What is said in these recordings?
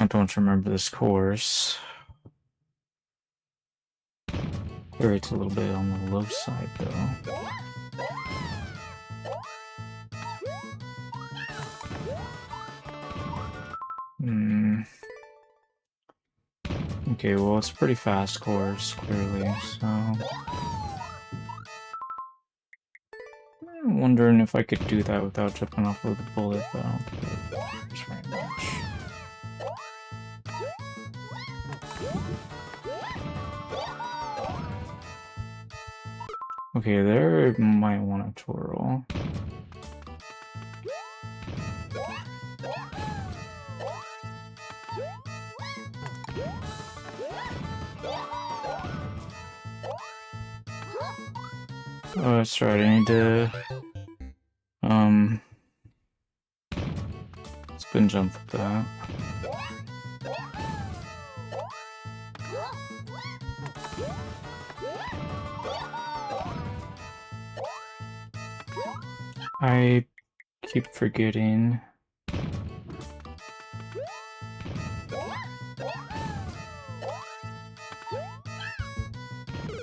I don't remember this course. It's a little bit on the low side, though. Okay, well, it's a pretty fast course, clearly, so... I'm wondering if I could do that without jumping off with a bullet, but I don't think it matters very much. Okay, there might want to twirl. Oh, that's right, I need to, spin jump with that. I keep forgetting.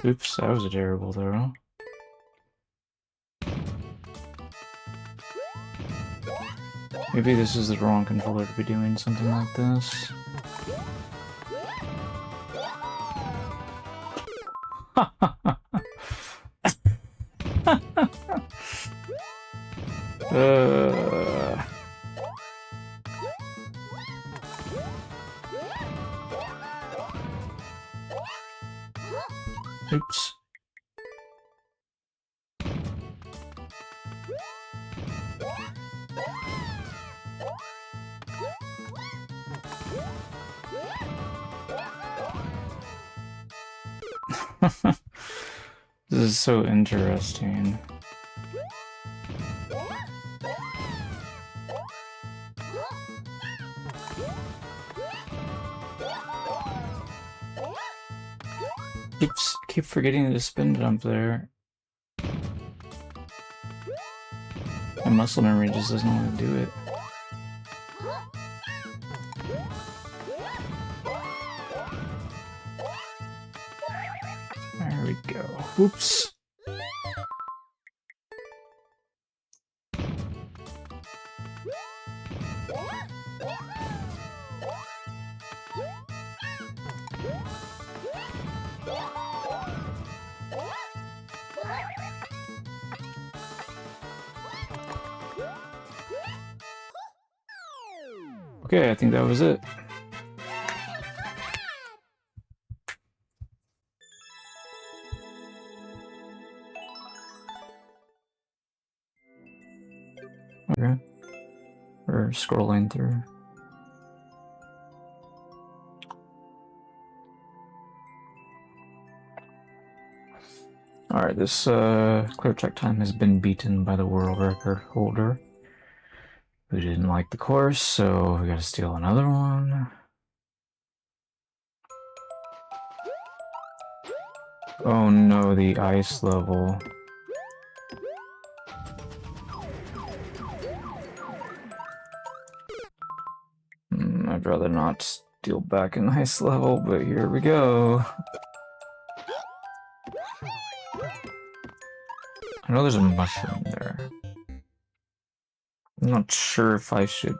Oops, that was a terrible throw. Maybe this is the wrong controller to be doing something like this. Oops. This is so interesting. Keep forgetting to spin jump there. My muscle memory just doesn't want to do it. There we go. Oops. Okay, I think that was it. Okay. We're scrolling through. Alright, this clear check time has been beaten by the world record holder, who didn't like the course, so we gotta steal another one. Oh no, the ice level. I'd rather not steal back an ice level, but here we go. I know there's a mushroom there. I'm not sure if I should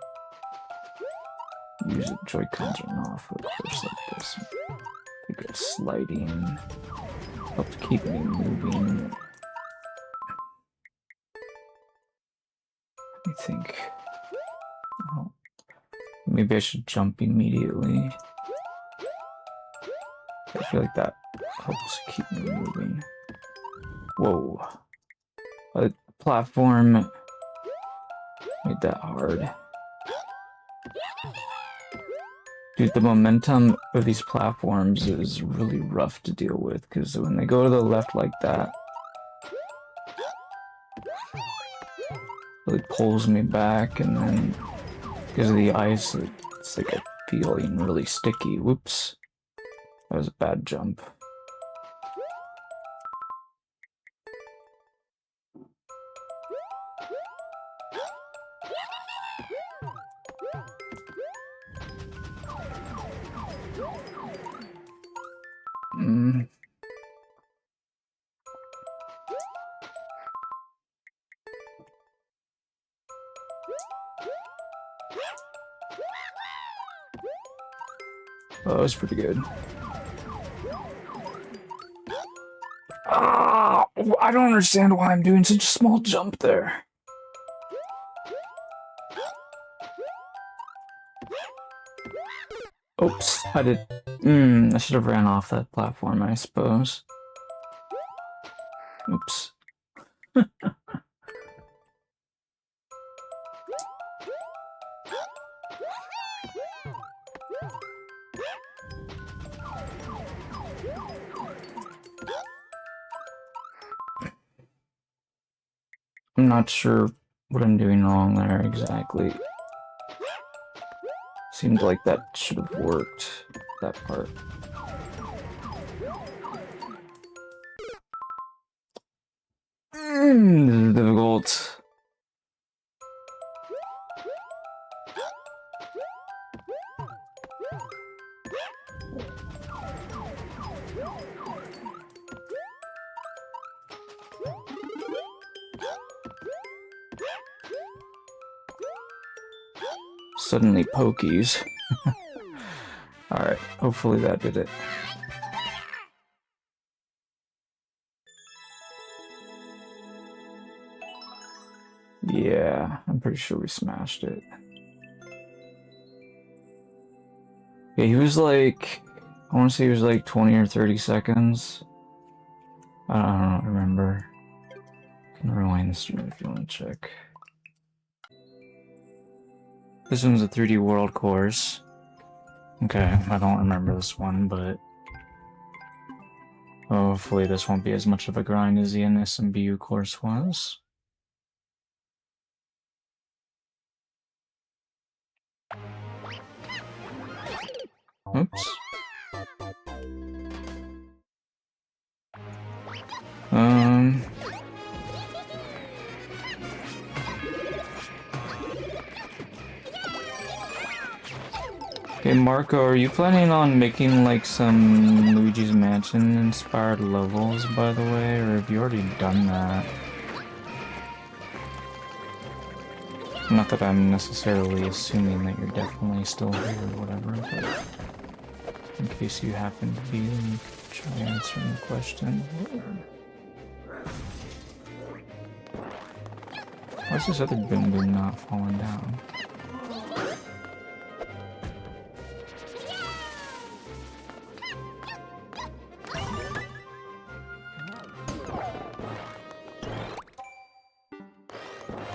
use the Joy-Cons or not for a course like this. I think sliding helps keep me moving. Let me think. Oh, maybe I should jump immediately. I feel like that helps keep me moving. Whoa. A platform made that hard. Dude, the momentum of these platforms is really rough to deal with, because when they go to the left like that, it really pulls me back, and then because of the ice, it's like I feeling really sticky. Whoops. That was a bad jump. Oh, that was pretty good. Ah, I don't understand why I'm doing such a small jump there. Oops, I did. I should have ran off that platform, I suppose. Oops. I'm not sure what I'm doing wrong there exactly. Seemed like that should have worked, that part. This is difficult. Suddenly pokies. Alright, hopefully that did it. Yeah, I'm pretty sure we smashed it. Yeah, he was like, I want to say he was like 20 or 30 seconds. I don't remember. I can rewind the stream if you want to check. This one's a 3D World course. Okay, I don't remember this one, but hopefully this won't be as much of a grind as the NSMBU course was. Oops. Hey Marco, are you planning on making like some Luigi's Mansion inspired levels, by the way, or have you already done that? Not that I'm necessarily assuming that you're definitely still here or whatever, but in case you happen to be, you can try answering the question. Why is this other Boom Boom not falling down?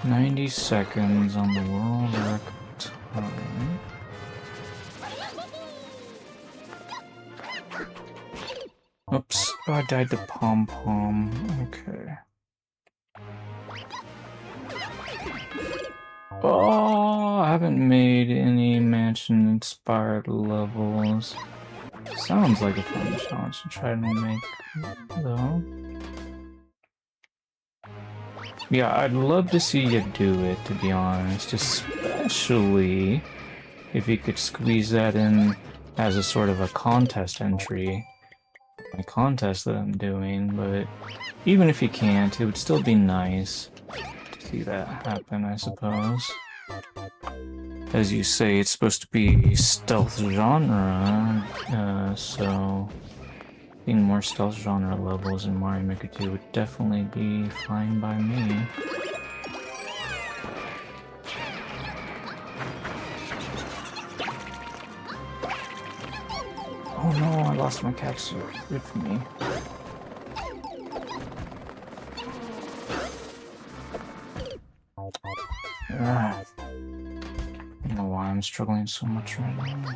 $90 seconds on the world record time. Oops, oh, I died to pom-pom. Okay. Oh, I haven't made any mansion-inspired levels. Sounds like a fun challenge to try to make, though. Yeah, I'd love to see you do it, to be honest, especially if you could squeeze that in as a sort of a contest entry. My contest that I'm doing, but even if you can't, it would still be nice to see that happen, I suppose. As you say, it's supposed to be stealth genre, so being more stealth genre levels in Mario Maker 2 would definitely be fine by me. Oh no, I lost my capsule. Good for me. I don't know why I'm struggling so much right now.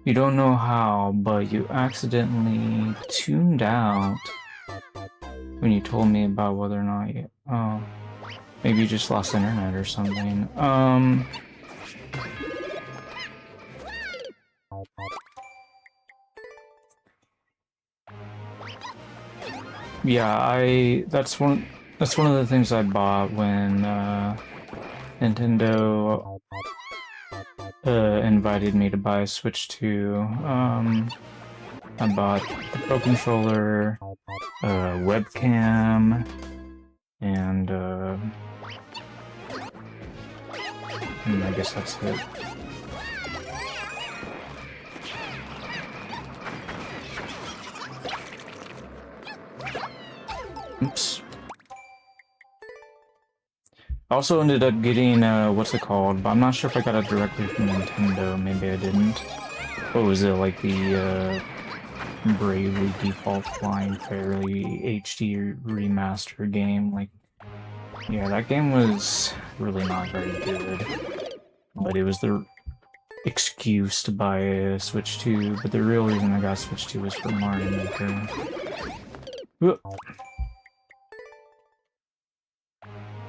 You don't know how, but you accidentally tuned out when you told me about whether or not you... Oh. Maybe you just lost internet or something. Yeah, that's one of the things I bought when Nintendo invited me to buy a Switch 2. I bought the Pro Controller, webcam, and I guess that's it. Oops. I also ended up getting, what's it called? But I'm not sure if I got it directly from Nintendo. Maybe I didn't. What was it, like the, Bravely Default Flying Fairy HD remaster game? Like, yeah, that game was really not very good. But it was the excuse to buy a Switch 2, but the real reason I got Switch 2 was for Mario Maker.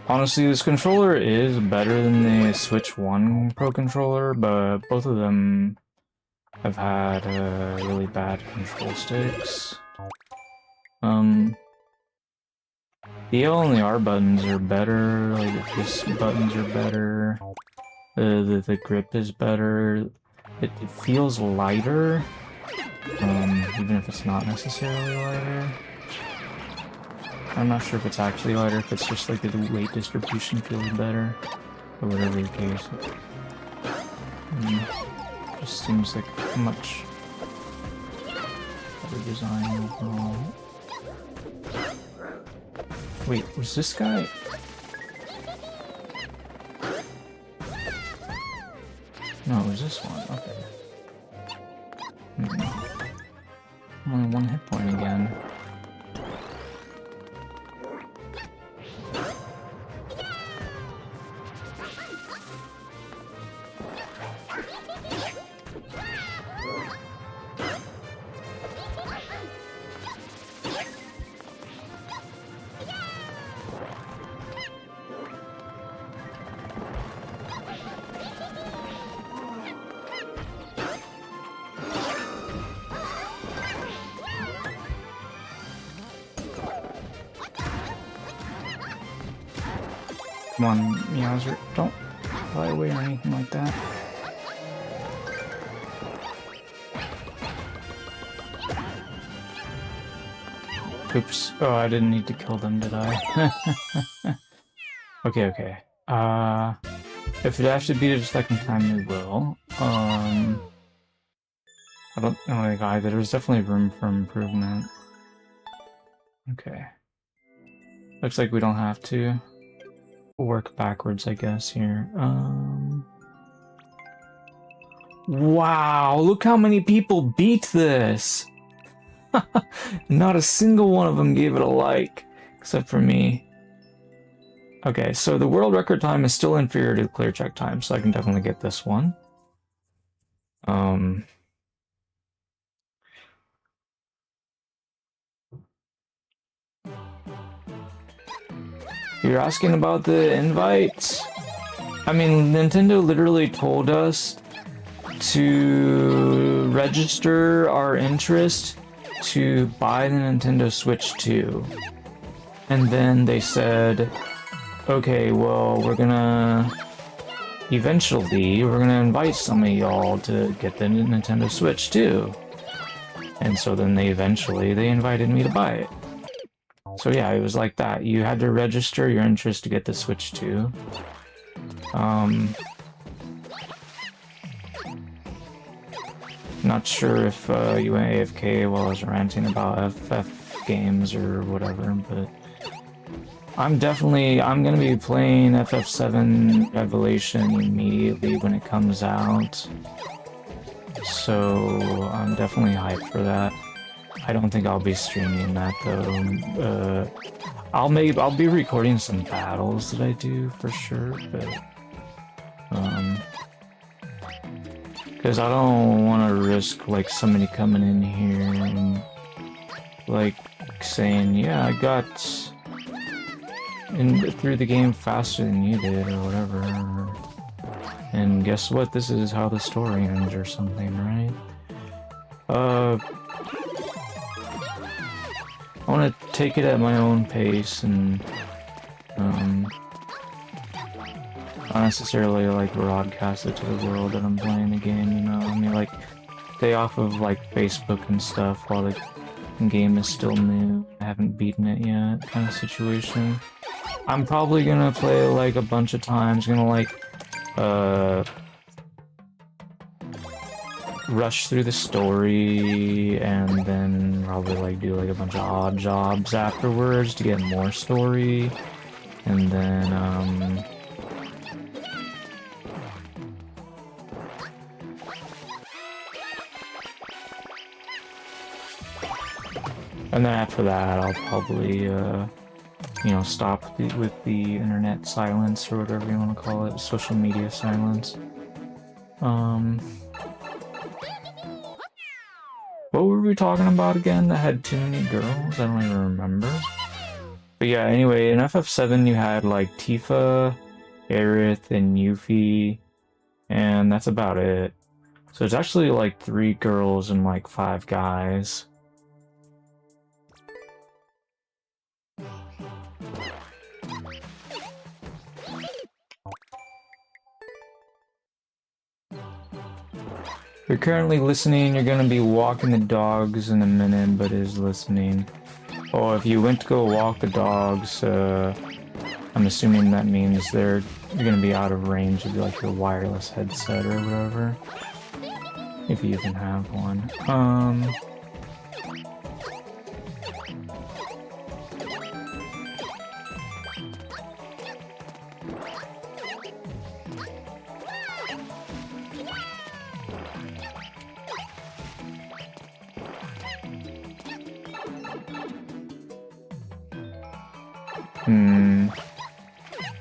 Honestly, this controller is better than the Switch 1 Pro Controller, but both of them have had really bad control sticks. The L and the R buttons are better, like the fist buttons are better, the grip is better, it feels lighter, even if it's not necessarily lighter. I'm not sure if it's actually lighter, if it's just like the weight distribution feels better, or whatever the case. Just seems like a much better design overall. Wait, was this guy? No, it was this one. Okay. Only one hit point again. Come on, Meowser, don't fly away or anything like that. Oops. Oh, I didn't need to kill them, did I? Okay. If it has to beat it a second time, we will. I don't know, like, either. There's definitely room for improvement. Okay. Looks like we don't have to. Work backwards, I guess, here. Wow, look how many people beat this! Not a single one of them gave it a like, except for me. Okay, so the world record time is still inferior to the clear check time, so I can definitely get this one. You're asking about the invites? I mean, Nintendo literally told us to register our interest to buy the Nintendo Switch 2. And then they said, okay, well, eventually, we're gonna invite some of y'all to get the Nintendo Switch 2. And so then they invited me to buy it. So yeah, it was like that. You had to register your interest to get the Switch 2. Not sure if you went AFK while I was ranting about FF games or whatever, but I'm gonna be playing FF7 Revelation immediately when it comes out. So I'm definitely hyped for that. I don't think I'll be streaming that though. I'll be recording some battles that I do for sure, but because I don't want to risk like somebody coming in here and like saying, yeah, I got through the game faster than you did or whatever. And guess what? This is how the story ends or something, right? I want to take it at my own pace, and Not necessarily like broadcast it to the world that I'm playing the game, you know? I mean, like, stay off of like Facebook and stuff while the game is still new. I haven't beaten it yet, kind of situation. I'm probably gonna play it like a bunch of times, gonna like, rush through the story and then probably like do like a bunch of odd jobs afterwards to get more story, and then after that I'll probably you know, stop with the internet silence or whatever you want to call it, social media silence. What were we talking about again that had too many girls? I don't even remember. But yeah, anyway, in FF7 you had like Tifa, Aerith, and Yuffie, and that's about it. So it's actually like 3 girls and like 5 guys. You're currently listening, you're gonna be walking the dogs in a minute, but is listening. Oh, if you went to go walk the dogs, I'm assuming that means you're gonna be out of range of like your wireless headset or whatever. If you even have one.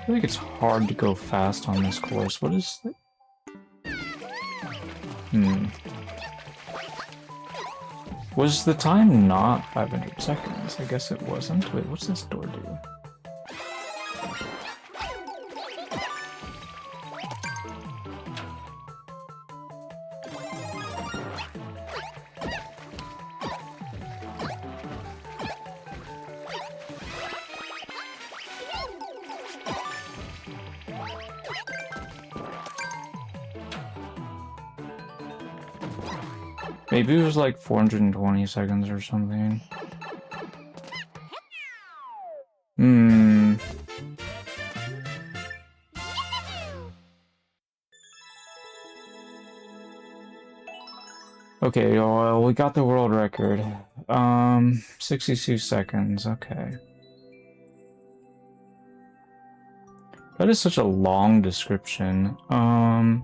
I feel like it's hard to go fast on this course. What is it? Was the time not 500 seconds? I guess it wasn't. Wait, what's this door do? Maybe it was like 420 seconds or something. Okay, well, we got the world record. 62 seconds, okay. That is such a long description. I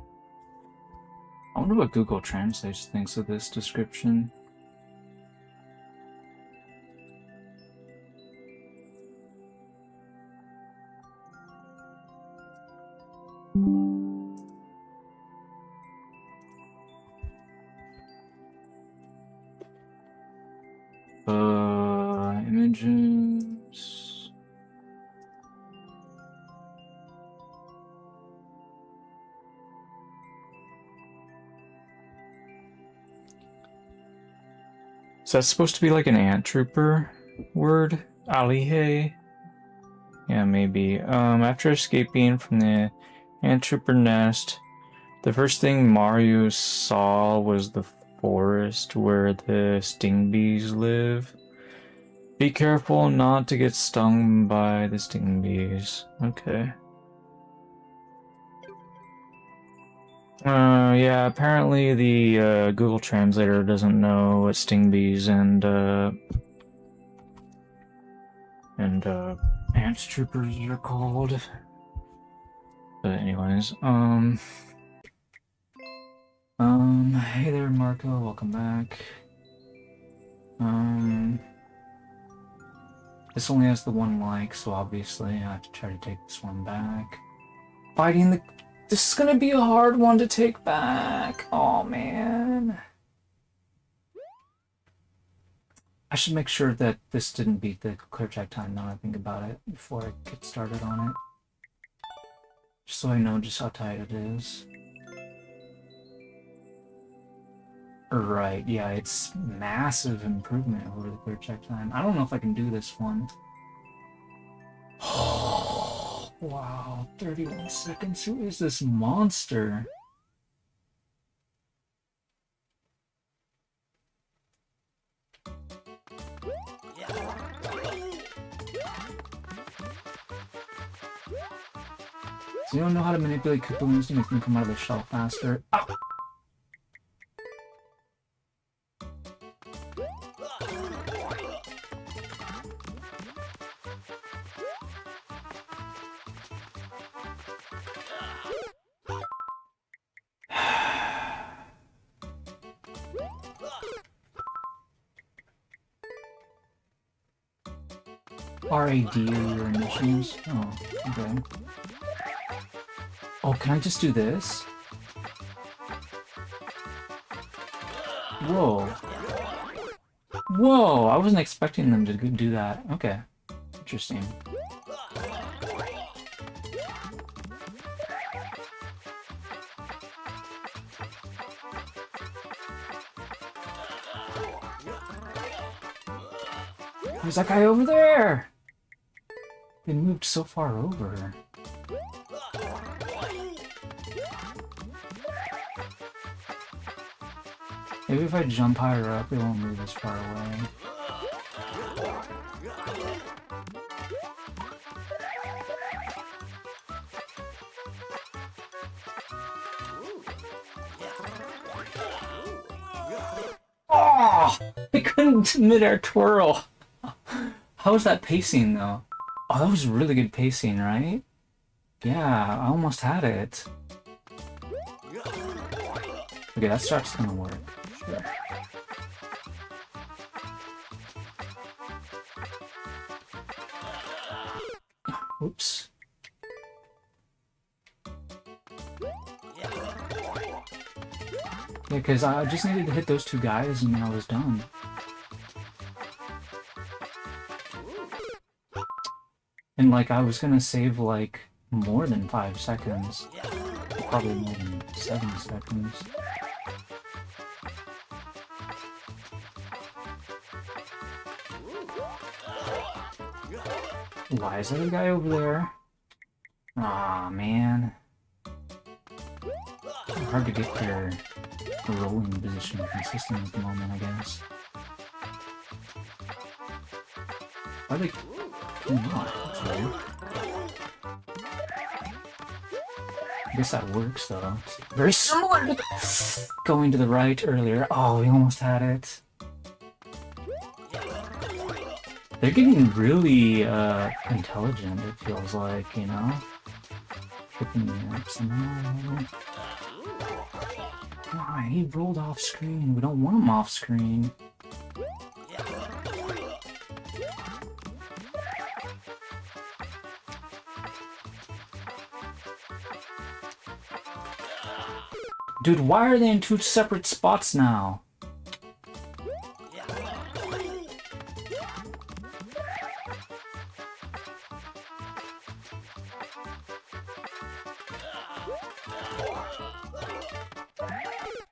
wonder what Google Translate thinks of this description. Images. Is that supposed to be like an ant trooper word? Alihe? Yeah, maybe. After escaping from the ant trooper nest, the first thing Mario saw was the forest where the Stingbees live. Be careful not to get stung by the Stingbees. Okay. Yeah, apparently the Google Translator doesn't know what Stingbees and ant troopers are called. But anyways, hey there, Marco, welcome back. This only has the 1 like, so obviously I have to try to take this one back. Fighting the... This is gonna be a hard one to take back. Oh man. I should make sure that this didn't beat the clear check time now that I think about it before I get started on it. Just so I know just how tight it is. Right, yeah, it's massive improvement over the clear check time. I don't know if I can do this one. Wow, 31 seconds. Who is this monster? So you don't know how to manipulate cocoons to make them come out of the shell faster. Ah! R.A.D. are your initials? Oh, okay. Oh, can I just do this? Whoa. Whoa, I wasn't expecting them to do that. Okay. Interesting. There's that guy over there! They moved so far over. Maybe if I jump higher up, it won't move as far away. Oh! I couldn't mid-air twirl! How was that pacing, though? Oh, that was really good pacing, right? Yeah, I almost had it. Okay, that start's gonna work. Sure. Oops. Yeah, because I just needed to hit those two guys and then I was done. And like, I was gonna save like more than 5 seconds. Probably more than 7 seconds. Why is there a guy over there? Aw, man. Hard to get their rolling position consistent at the moment, I guess. Are they... not? That's weird. I guess that works, though. It's very similar to going to the right earlier. Oh, we almost had it. They're getting really intelligent, it feels like, you know? Tripping me up somehow. Why? He rolled off screen. We don't want him off screen. Dude, why are they in 2 separate spots now?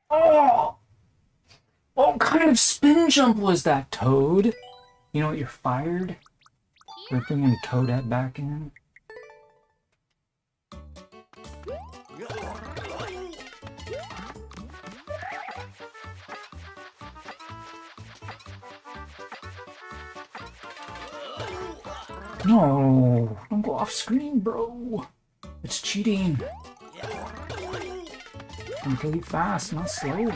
Oh! What kind of spin jump was that, Toad? You know what, you're fired? We're bringing Toadette back in. No, don't go off screen, bro. It's cheating. I'm kill you fast, not slow.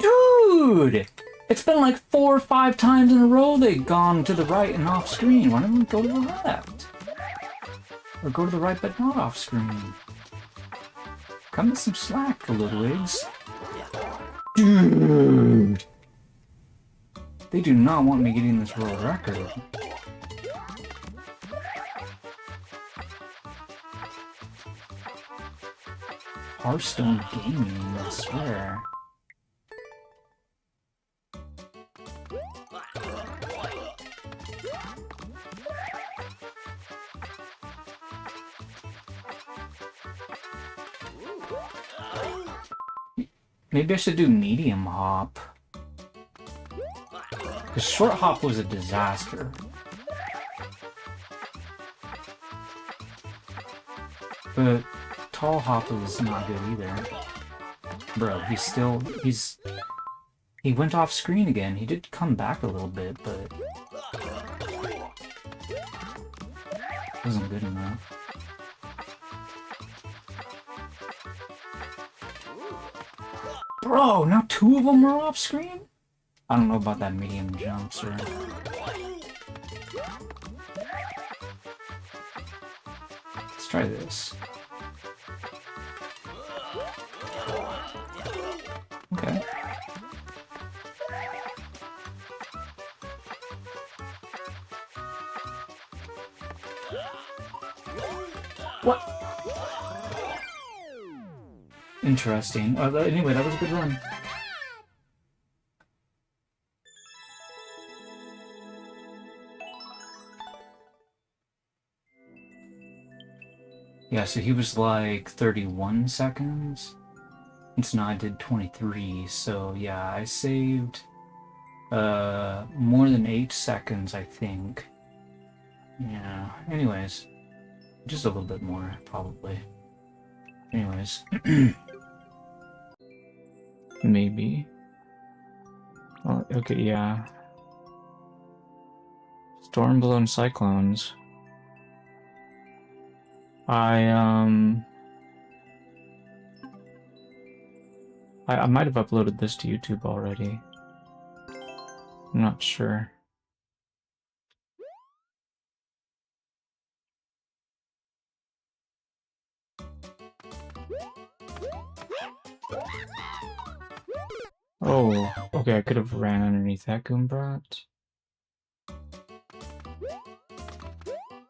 Dude! It's been like 4 or 5 times in a row they've gone to the right and off screen. Why don't we go to the left? Or go to the right but not off screen? Come to some slack, Ludwigs. Dude! They do not want me getting this world record. Hearthstone Gaming, I swear. Maybe I should do medium hop. Because short hop was a disaster. But tall hop is not good either. Bro, he went off screen again. He did come back a little bit, but wasn't good enough. Bro, now 2 of them are off screen? I don't know about that medium jump, sir. Let's try this. Okay. What? Interesting. Anyway, that was a good run. Yeah, so he was like 31 seconds. And so now I did 23, so yeah, I saved more than 8 seconds, I think. Yeah, anyways. Just a little bit more, probably. Anyways. Maybe. Oh, okay, yeah. Stormblown Cyclones. I might have uploaded this to YouTube already. I'm not sure. Oh, okay, I could have ran underneath that Goombrat.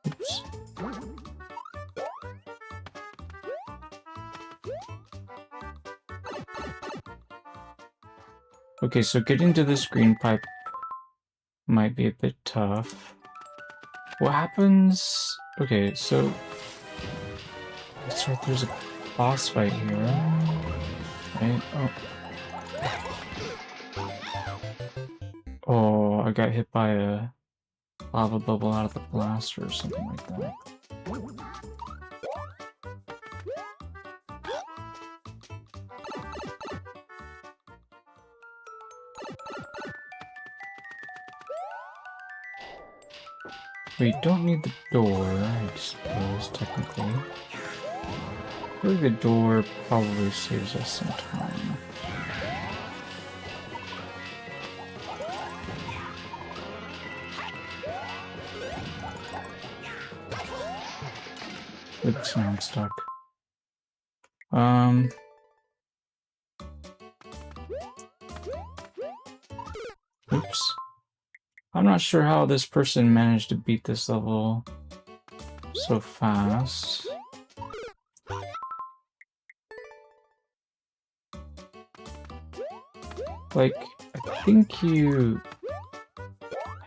Oops. Okay, so getting to this green pipe might be a bit tough. What happens? Okay, so there's a boss fight here, right? Oh. Oh, I got hit by a lava bubble out of the blaster or something like that. We don't need the door, I suppose, technically. I feel like the door probably saves us some time. Oops, now I'm stuck. Oops. I'm not sure how this person managed to beat this level so fast. Like, I think you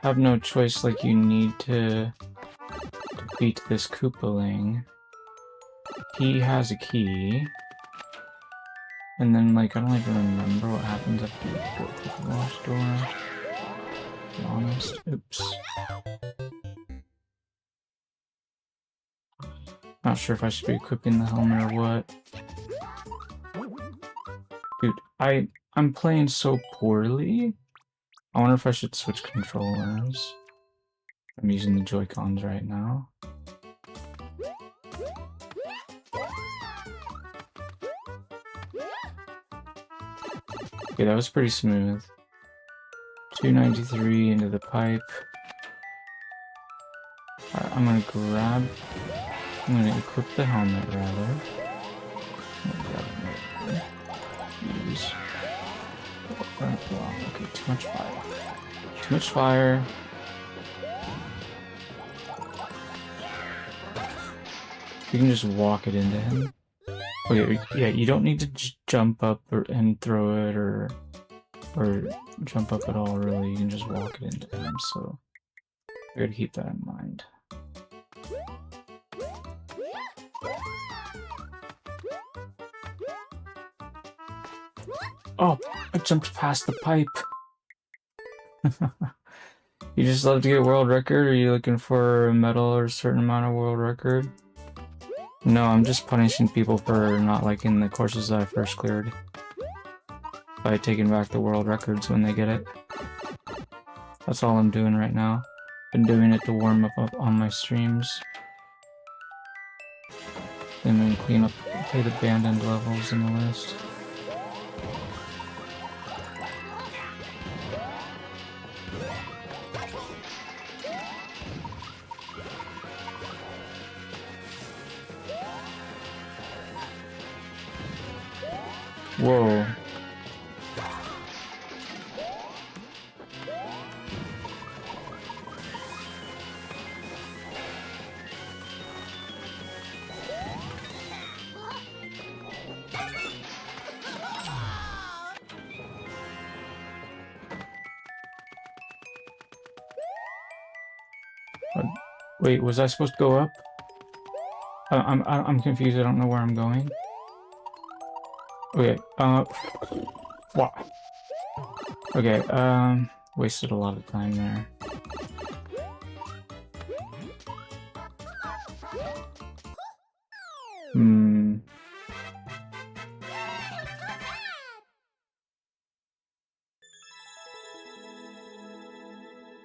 have no choice, like you need to beat this Koopaling. He has a key. And then, like, I don't even remember what happens after you go through the lost door. To be honest. Oops. Not sure if I should be equipping the helmet or what. Dude, I'm playing so poorly. I wonder if I should switch controllers. I'm using the Joy-Cons right now. Okay, that was pretty smooth. 293 into the pipe. Alright, I'm gonna equip the helmet rather. Use. Okay, too much fire. Too much fire. You can just walk it into him. Okay, yeah, you don't need to jump up and throw it or jump up at all, really. You can just walk it into him, so I gotta keep that in mind. Oh, I jumped past the pipe. You just love to get a world record, or are you looking for a medal or a certain amount of world record? No, I'm just punishing people for not liking the courses that I first cleared. By taking back the world records when they get it. That's all I'm doing right now. Been doing it to warm up on my streams. And then clean up the abandoned levels in the list. Whoa. Wait, was I supposed to go up? I'm confused. I don't know where I'm going. Okay, what? Okay, wasted a lot of time there.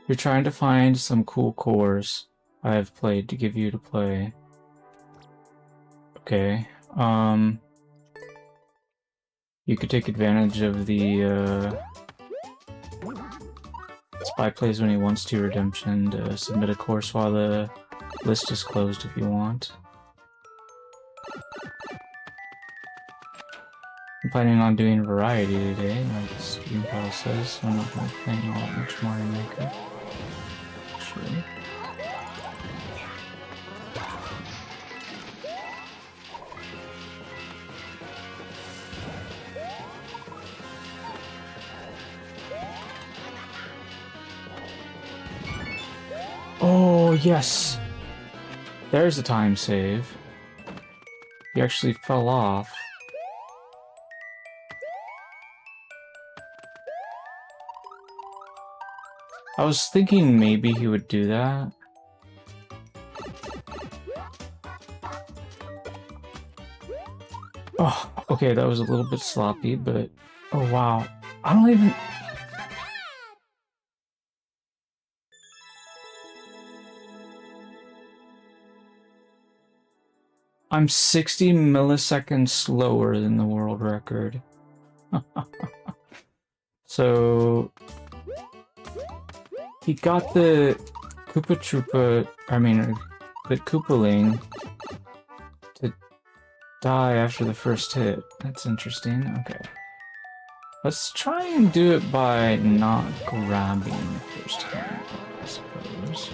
You're trying to find some cool cores I have played to give you to play. Okay, you could take advantage of the, Spy plays when he wants to redemption to submit a course while the list is closed if you want. I'm planning on doing variety today, like the stream title says, so I'm not going to be playing all that much Mario Maker. Actually. Oh, yes! There's a time save. He actually fell off. I was thinking maybe he would do that. Oh, okay, that was a little bit sloppy, but... Oh, wow. I don't even... I'm 60 milliseconds slower than the world record. So... He got the Koopa Troopa, the Koopaling to die after the first hit. That's interesting. Okay. Let's try and do it by not grabbing the first time, I suppose.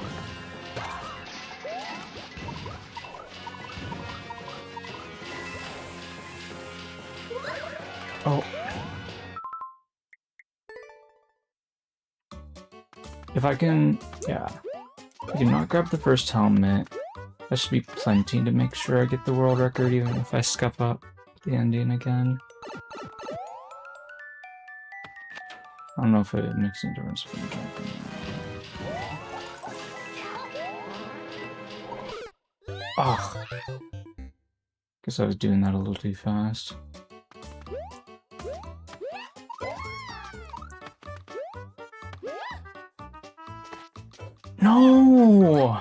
Oh. If I can, yeah. If I can not grab the first helmet, that should be plenty to make sure I get the world record, even if I scuff up the ending again. I don't know if it makes any difference if I'm jumping. Oh. Guess I was doing that a little too fast. No!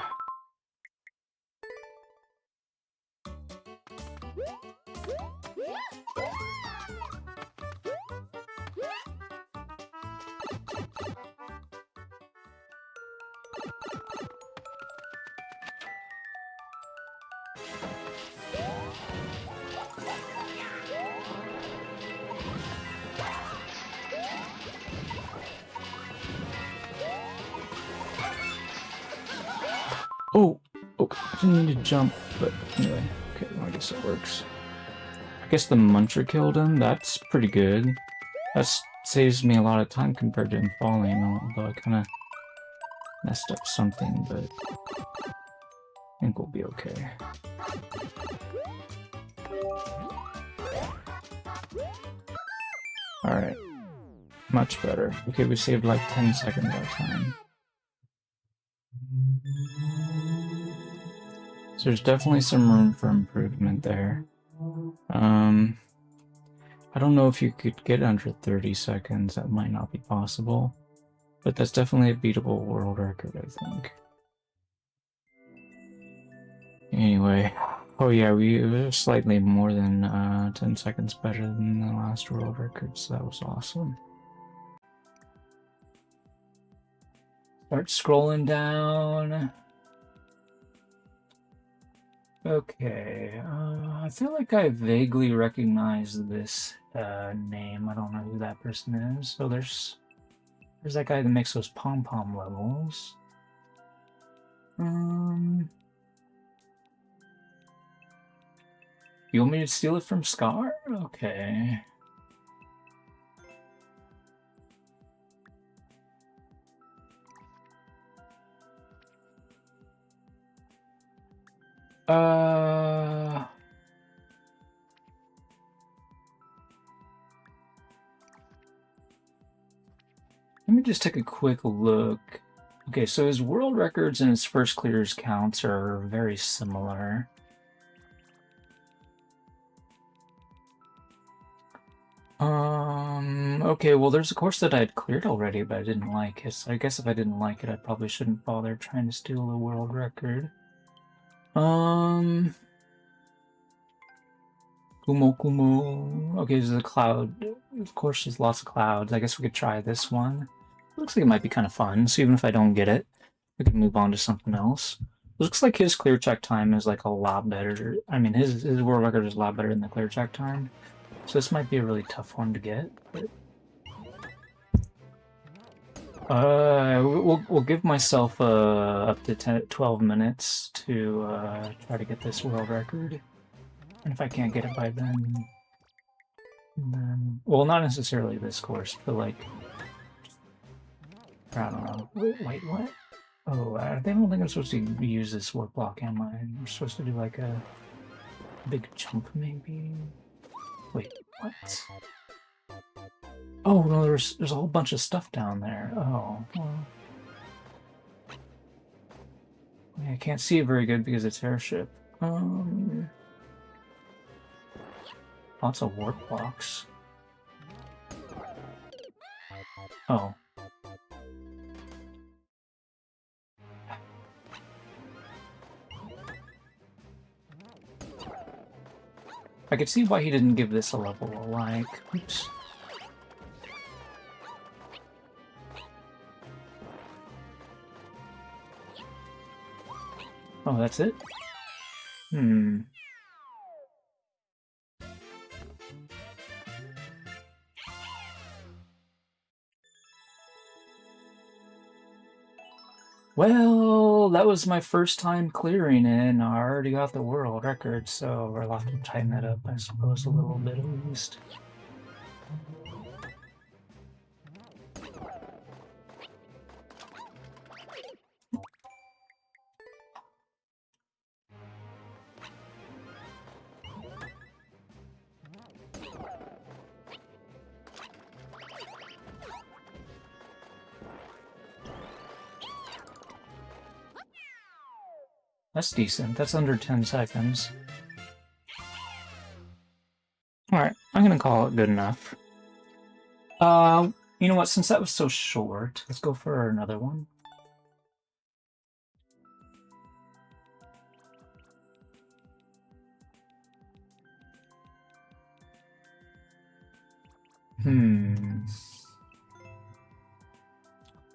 Oh, I didn't need to jump, but anyway, okay, well, I guess it works. I guess the muncher killed him, that's pretty good. That saves me a lot of time compared to him falling, although I kind of messed up something, but I think we'll be okay. Alright. Much better. Okay, we saved like 10 seconds of time. So there's definitely some room for improvement there. I don't know if you could get under 30 seconds. That might not be possible. But that's definitely a beatable world record, I think. Anyway. Oh yeah, we were slightly more than 10 seconds better than the last world record, so that was awesome. Start scrolling down. Okay, I feel like I vaguely recognize this name. I don't know who that person is. So there's that guy that makes those pom-pom levels. You want me to steal it from Scar? Okay. Let me just take a quick look. Okay, so his world records and his first clears counts are very similar. Okay, well there's a course that I'd cleared already, but I didn't like it. So I guess if I didn't like it, I probably shouldn't bother trying to steal a world record. Kumokumo. Okay, this is a cloud. Of course, there's lots of clouds. I guess we could try this one. Looks like it might be kind of fun, so even if I don't get it, we can move on to something else. Looks like his clear check time is like a lot better. I mean, his world record is a lot better than the clear check time. So this might be a really tough one to get. But... we'll give myself up to 12 minutes to try to get this world record. And if I can't get it by then, well, not necessarily this course, but like, I don't know. Wait, what? Oh, I don't think I'm supposed to use this warp block, am I? I'm supposed to do like a big jump, maybe? Wait, what? Oh, no, there's a whole bunch of stuff down there. Oh, well. I can't see it very good because it's airship. Lots of warp blocks. Oh. I could see why he didn't give this a level, like, oops. Oh, that's it? Well, that was my first time clearing it, and I already got the world record, so we'll have to tighten that up, I suppose, a little bit at least. That's decent. That's under 10 seconds. Alright, I'm gonna call it good enough. You know what? Since that was so short, let's go for another one.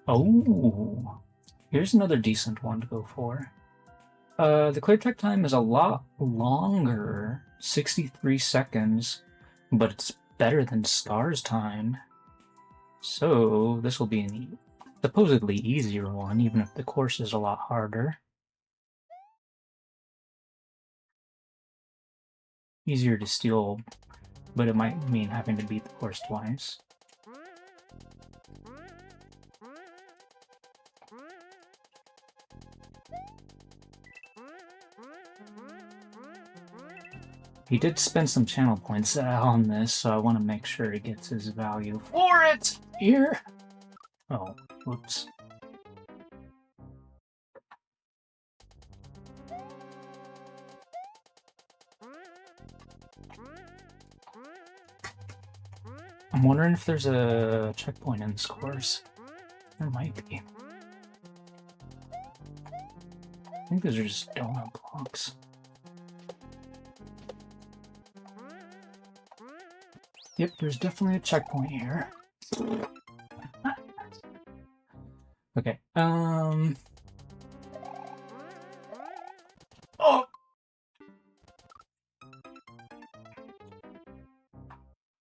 Oh, here's another decent one to go for. The clear check time is a lot longer, 63 seconds, but it's better than Scar's time. So this will be an supposedly easier one, even if the course is a lot harder. Easier to steal, but it might mean having to beat the course twice. He did spend some channel points on this, so I want to make sure he gets his value for it here. Oh, whoops. I'm wondering if there's a checkpoint in this course. There might be. I think those are just donut blocks. Yep, there's definitely a checkpoint here. Okay, Oh!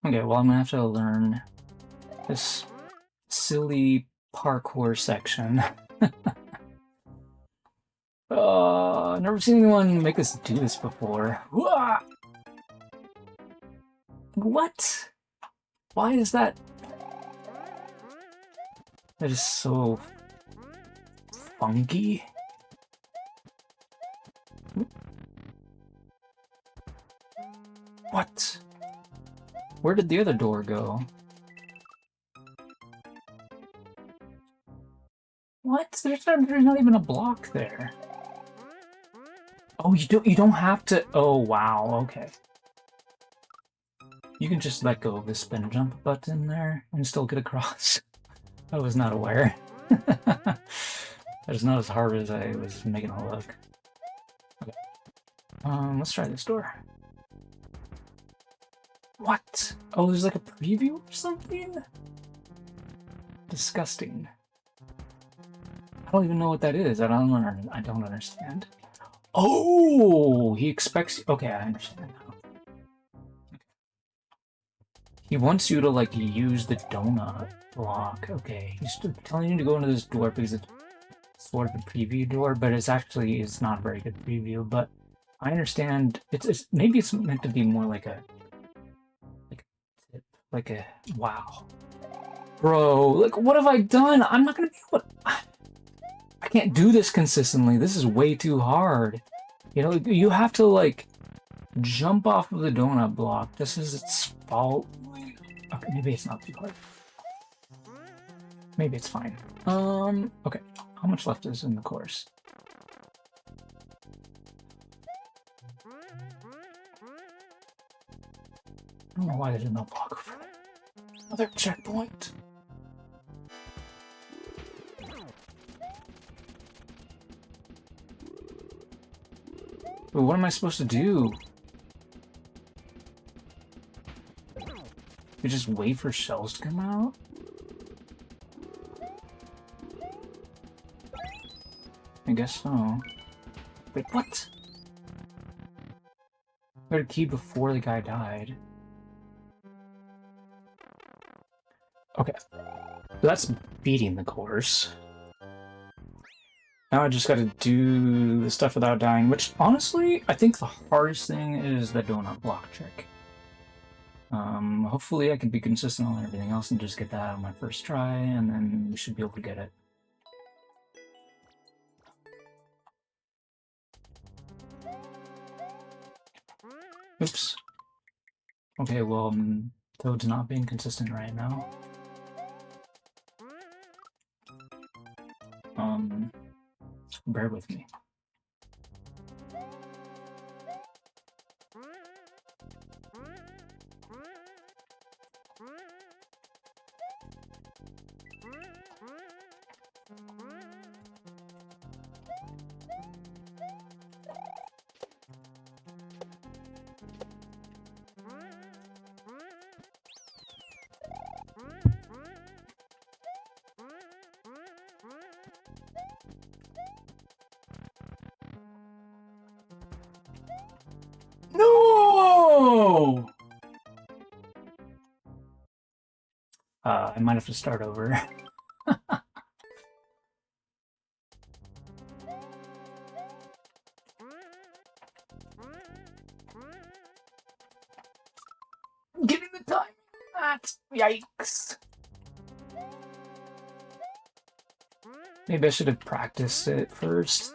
Okay, well, I'm gonna have to learn this silly parkour section. Never seen anyone make us do this before. What? Why is that? That is so funky. What? Where did the other door go? What? There's not even a block there. Oh, you don't have to. Oh wow. Okay. You can just let go of the spin jump button there and still get across. I was not aware. That is not as hard as I was making it look. Okay. Let's try this door. What? Oh, there's like a preview or something? Disgusting. I don't even know what that is. I don't understand. Oh, he expects. Okay, I understand now. He wants you to like use the donut block. Okay, he's telling you to go into this door because it's sort of a preview door, but it's not a very good preview. But I understand. Maybe it's meant to be more like a wow, bro. Like, what have I done? I'm not gonna be able to. I can't do this consistently. This is way too hard. You know, you have to like jump off of the donut block. This is its fault. Okay, maybe it's not too hard. Maybe it's fine. Okay. How much left is in the course? I don't know why there's no block over there. Another checkpoint. But what am I supposed to do? You just wait for shells to come out? I guess so. Wait, what? I got a key before the guy died. Okay. That's beating the course. Now I just gotta do the stuff without dying, which honestly, I think the hardest thing is the donut block trick. Hopefully I can be consistent on everything else and just get that on my first try, and then we should be able to get it. Oops. Okay, well, Toad's not being consistent right now. Bear with me. No! I might have to start over. Getting the time. That's yikes. Maybe I should have practiced it first.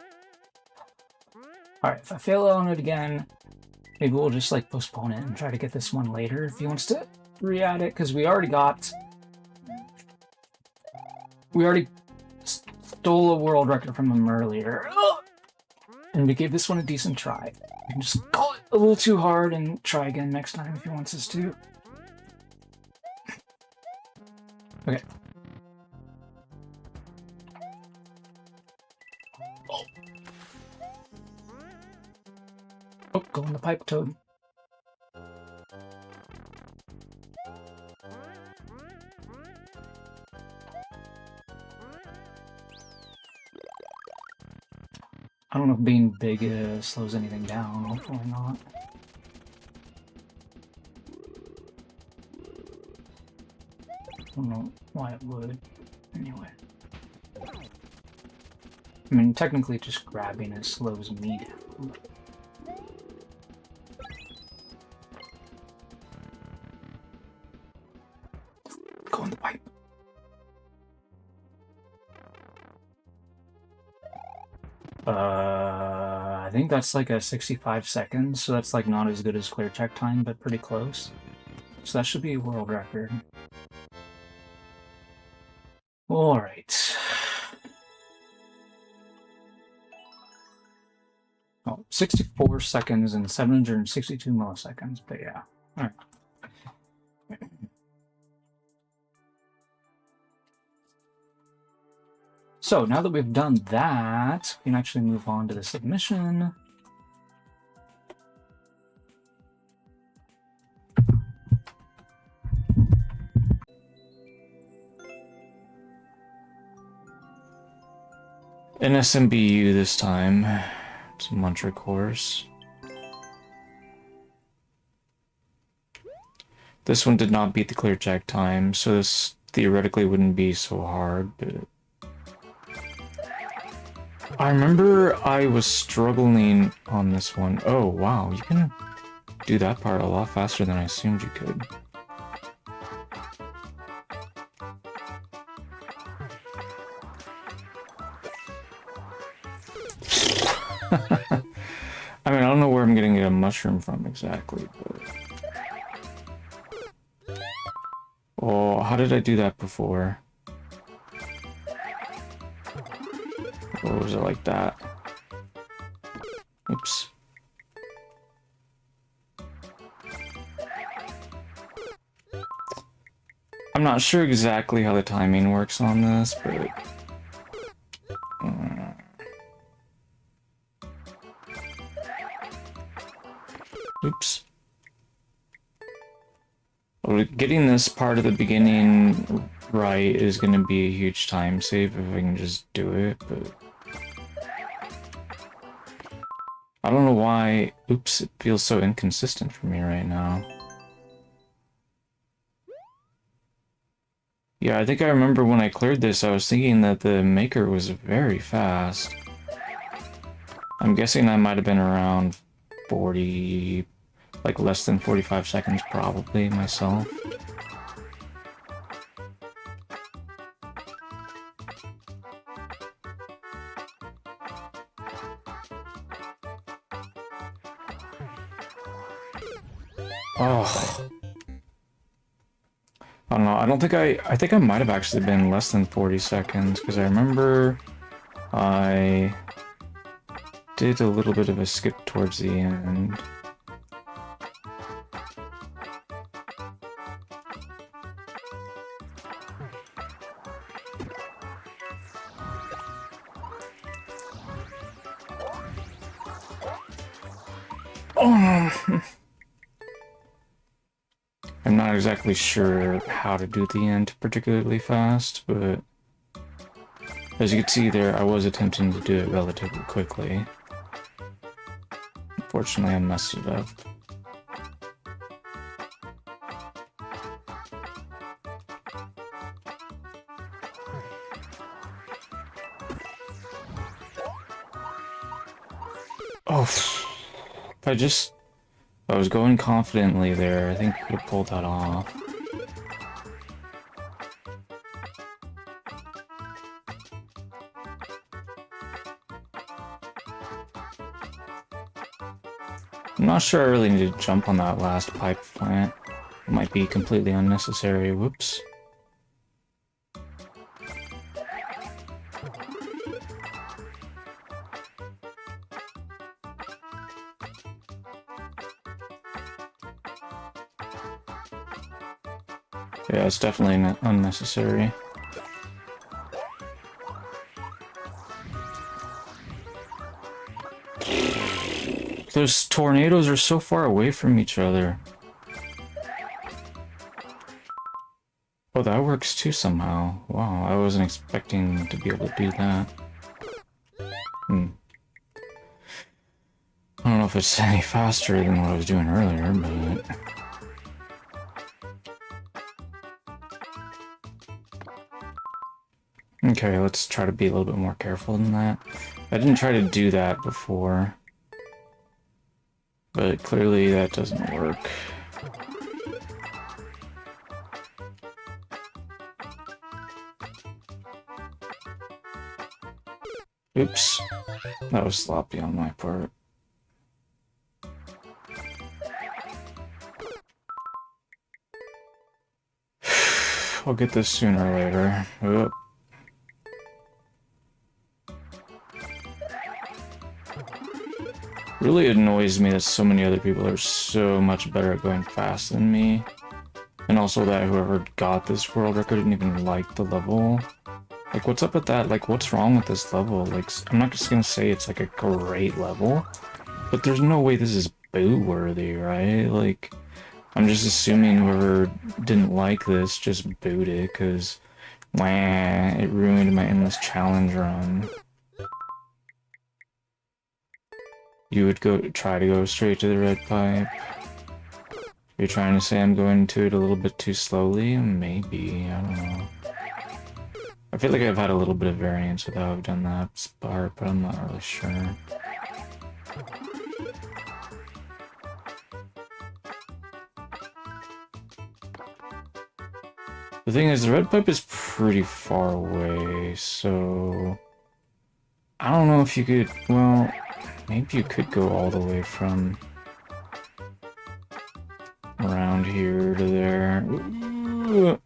Alright, if I fail on it again, Maybe we'll just like postpone it and try to get this one later if he wants to re-add it, because we already stole a world record from him earlier. And we gave this one a decent try. We can just call it a little too hard and try again next time if he wants us to. Okay. Oh, go in the pipe, Toad. I don't know if being big slows anything down. Hopefully not. I don't know why it would. Anyway. I mean, technically just grabbing it slows me down. Go in the pipe. I think that's like a 65 seconds, so that's like not as good as clear check time, but pretty close. So that should be a world record. Alright. Oh, 64 seconds and 762 milliseconds, but yeah. Alright. So now that we've done that, we can actually move on to the submission. NSMBU this time. It's a muncher course. This one did not beat the clear check time, so this theoretically wouldn't be so hard, but I remember I was struggling on this one. Oh, wow, you can do that part a lot faster than I assumed you could. I mean, I don't know where I'm getting a mushroom from exactly, but... Oh, how did I do that before? Or was it like that? Oops. I'm not sure exactly how the timing works on this, but... Oops. Well, getting this part of the beginning right is going to be a huge time save if I can just do it, but... I don't know why... Oops, it feels so inconsistent for me right now. Yeah, I think I remember when I cleared this, I was thinking that the maker was very fast. I'm guessing I might have been around 40... like less than 45 seconds probably, myself. Oh. I don't know, I don't think I think I might have actually been less than 40 seconds, because I remember I did a little bit of a skip towards the end. Oh. I'm not exactly sure how to do the end particularly fast, but as you can see there, I was attempting to do it relatively quickly. Unfortunately, I messed it up. Oh, if I was going confidently there, I think I could have pulled that off. I'm not sure I really need to jump on that last pipe plant. It might be completely unnecessary. Whoops. Yeah, it's definitely unnecessary. Those tornadoes are so far away from each other. Oh, that works too somehow. Wow, I wasn't expecting to be able to do that. I don't know if it's any faster than what I was doing earlier, but... Okay, let's try to be a little bit more careful than that. I didn't try to do that before. But clearly that doesn't work. Oops. That was sloppy on my part. I'll get this sooner or later. Oop. Really annoys me that so many other people are so much better at going fast than me. And also that whoever got this world record didn't even like the level. Like, what's up with that? Like, what's wrong with this level? Like, I'm not just gonna say it's like a great level, but there's no way this is boot-worthy, right? Like, I'm just assuming whoever didn't like this just booted it, because, wah, it ruined my endless challenge run. You would try to go straight to the red pipe. You're trying to say I'm going to it a little bit too slowly? Maybe, I don't know. I feel like I've had a little bit of variance with how I've done that part, but I'm not really sure. The thing is, the red pipe is pretty far away, so... I don't know if you could... well, maybe you could go all the way from... around here to there. Ooh.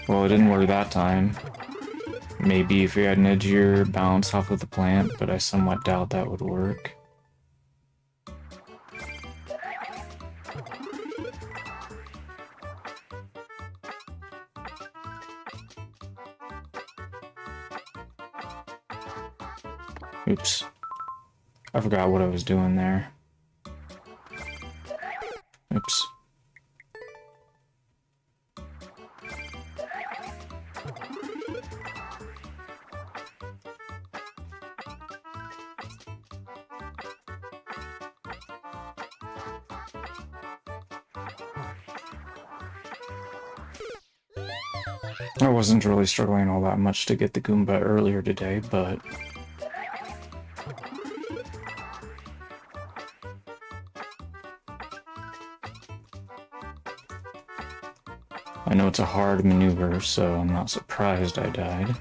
Well, it didn't work that time. Maybe if we had an edgier bounce off of the plant, but I somewhat doubt that would work. Oops. I forgot what I was doing there. Oops. I wasn't really struggling all that much to get the Goomba earlier today, but... I know it's a hard maneuver, so I'm not surprised I died.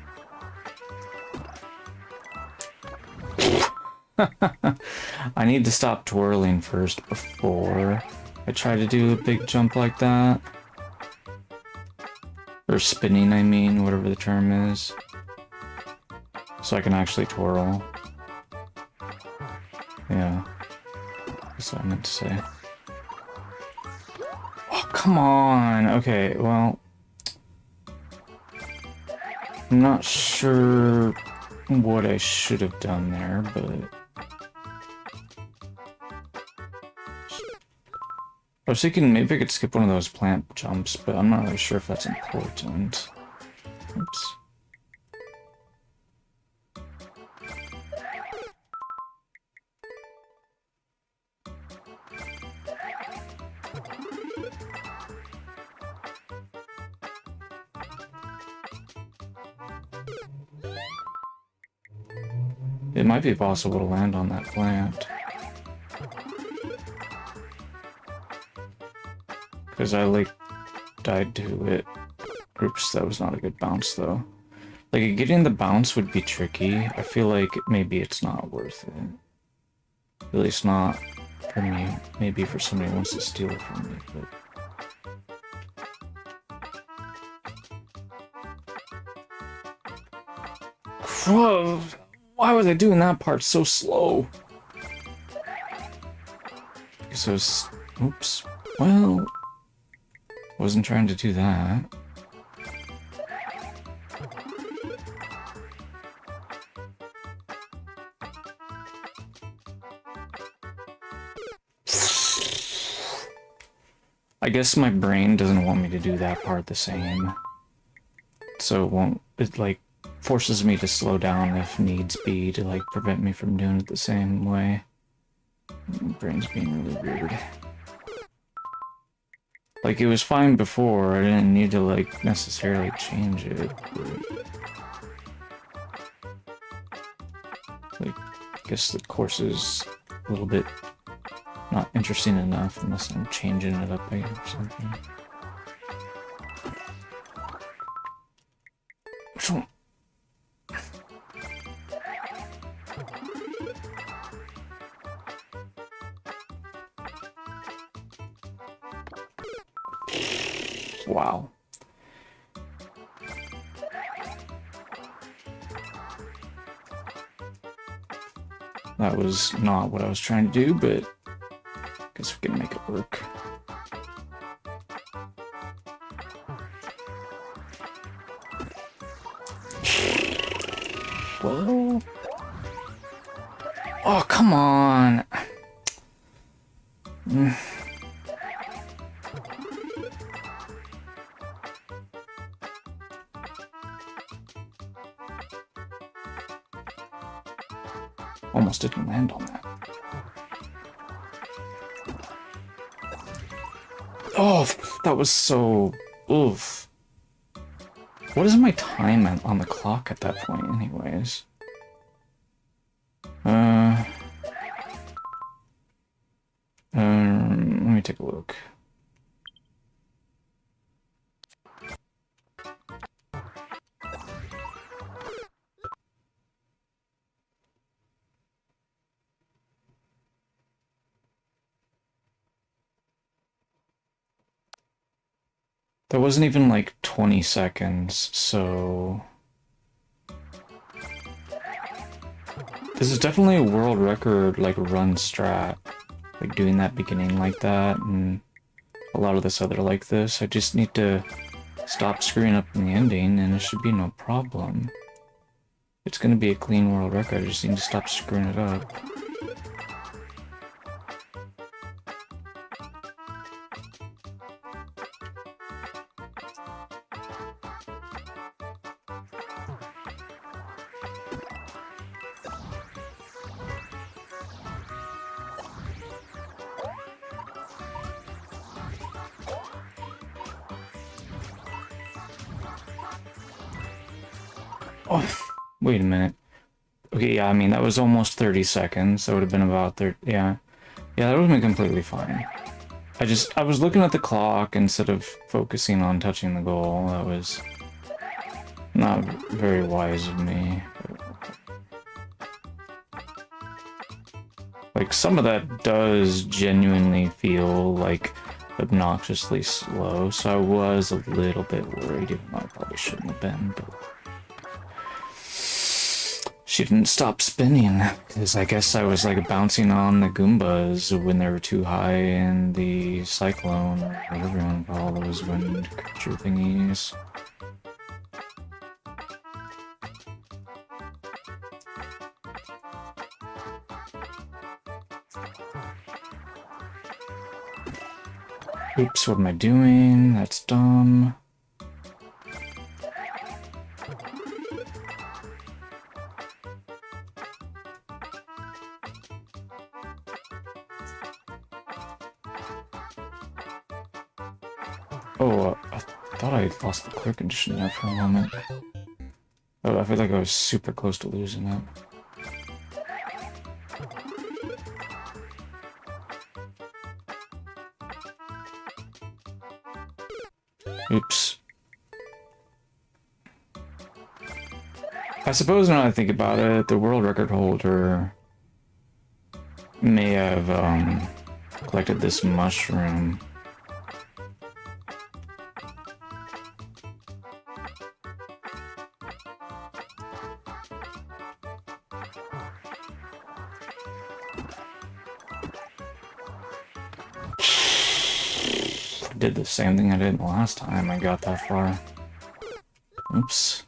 I need to stop twirling first before I try to do a big jump like that. Or spinning, I mean, whatever the term is. So I can actually twirl. Yeah. That's what I meant to say. Oh, come on! Okay, well... I'm not sure what I should have done there, but... I was thinking maybe I could skip one of those plant jumps, but I'm not really sure if that's important. Oops. It might be possible to land on that plant. Because I, like, died to it. Oops, that was not a good bounce, though. Like, getting the bounce would be tricky. I feel like maybe it's not worth it. At least not for me. Maybe for somebody who wants to steal it from me, but... Whoa! Why was I doing that part so slow? Because I was... Oops. Well... Wasn't trying to do that. I guess my brain doesn't want me to do that part the same. So it won't... It, like, forces me to slow down if needs be to, like, prevent me from doing it the same way. My brain's being really weird. Like, it was fine before, I didn't need to, like, necessarily change it, but... Like, I guess the course is a little bit not interesting enough unless I'm changing it up or something. Which one? Wow. That was not what I was trying to do, but I guess we can make it work. Whoa. Oh, come on. Almost didn't land on that. Oh, that was so... Oof. What is my time on the clock at that point, anyways? Let me take a look. That wasn't even like 20 seconds, so... This is definitely a world record, like, run strat. Like, doing that beginning like that, and a lot of this other like this. I just need to stop screwing up in the ending, and it should be no problem. It's gonna be a clean world record, I just need to stop screwing it up. Oh, wait a minute. Okay, yeah, I mean, that was almost 30 seconds. That would have been about 30, yeah. Yeah, that would have been completely fine. I was looking at the clock instead of focusing on touching the goal. That was not very wise of me. Like, some of that does genuinely feel, like, obnoxiously slow, so I was a little bit worried, even though I probably shouldn't have been, but... She didn't stop spinning, because I guess I was like bouncing on the Goombas when they were too high in the Cyclone, or whatever you want to call those wind creature thingies. Oops, what am I doing? That's dumb. Oh, I thought I lost the clear condition there for a moment. Oh, I feel like I was super close to losing it. Oops. I suppose now that I think about it, the world record holder may have collected this mushroom. Did the same thing I did last time I got that far. Oops.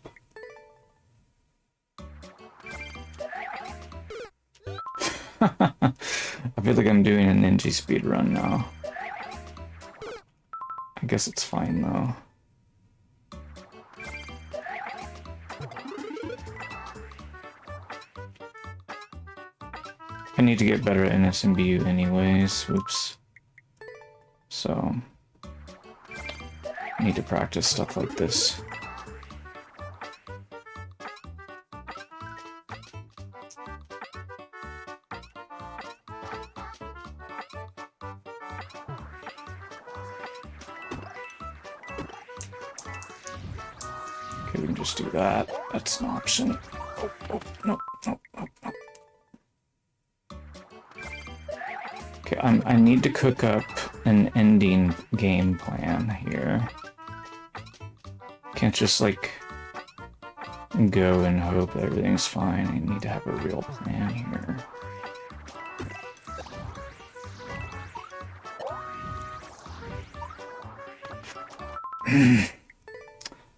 I feel like I'm doing a ninja speed run now. I guess it's fine though. I need to get better at NSMBU anyways. Oops. So I need to practice stuff like this. Okay, we can just do that. That's an option. Oh, oh, no, no, no, no. Okay, I need to cook up an ending game plan here. Can't just, like, go and hope that everything's fine. I need to have a real plan here.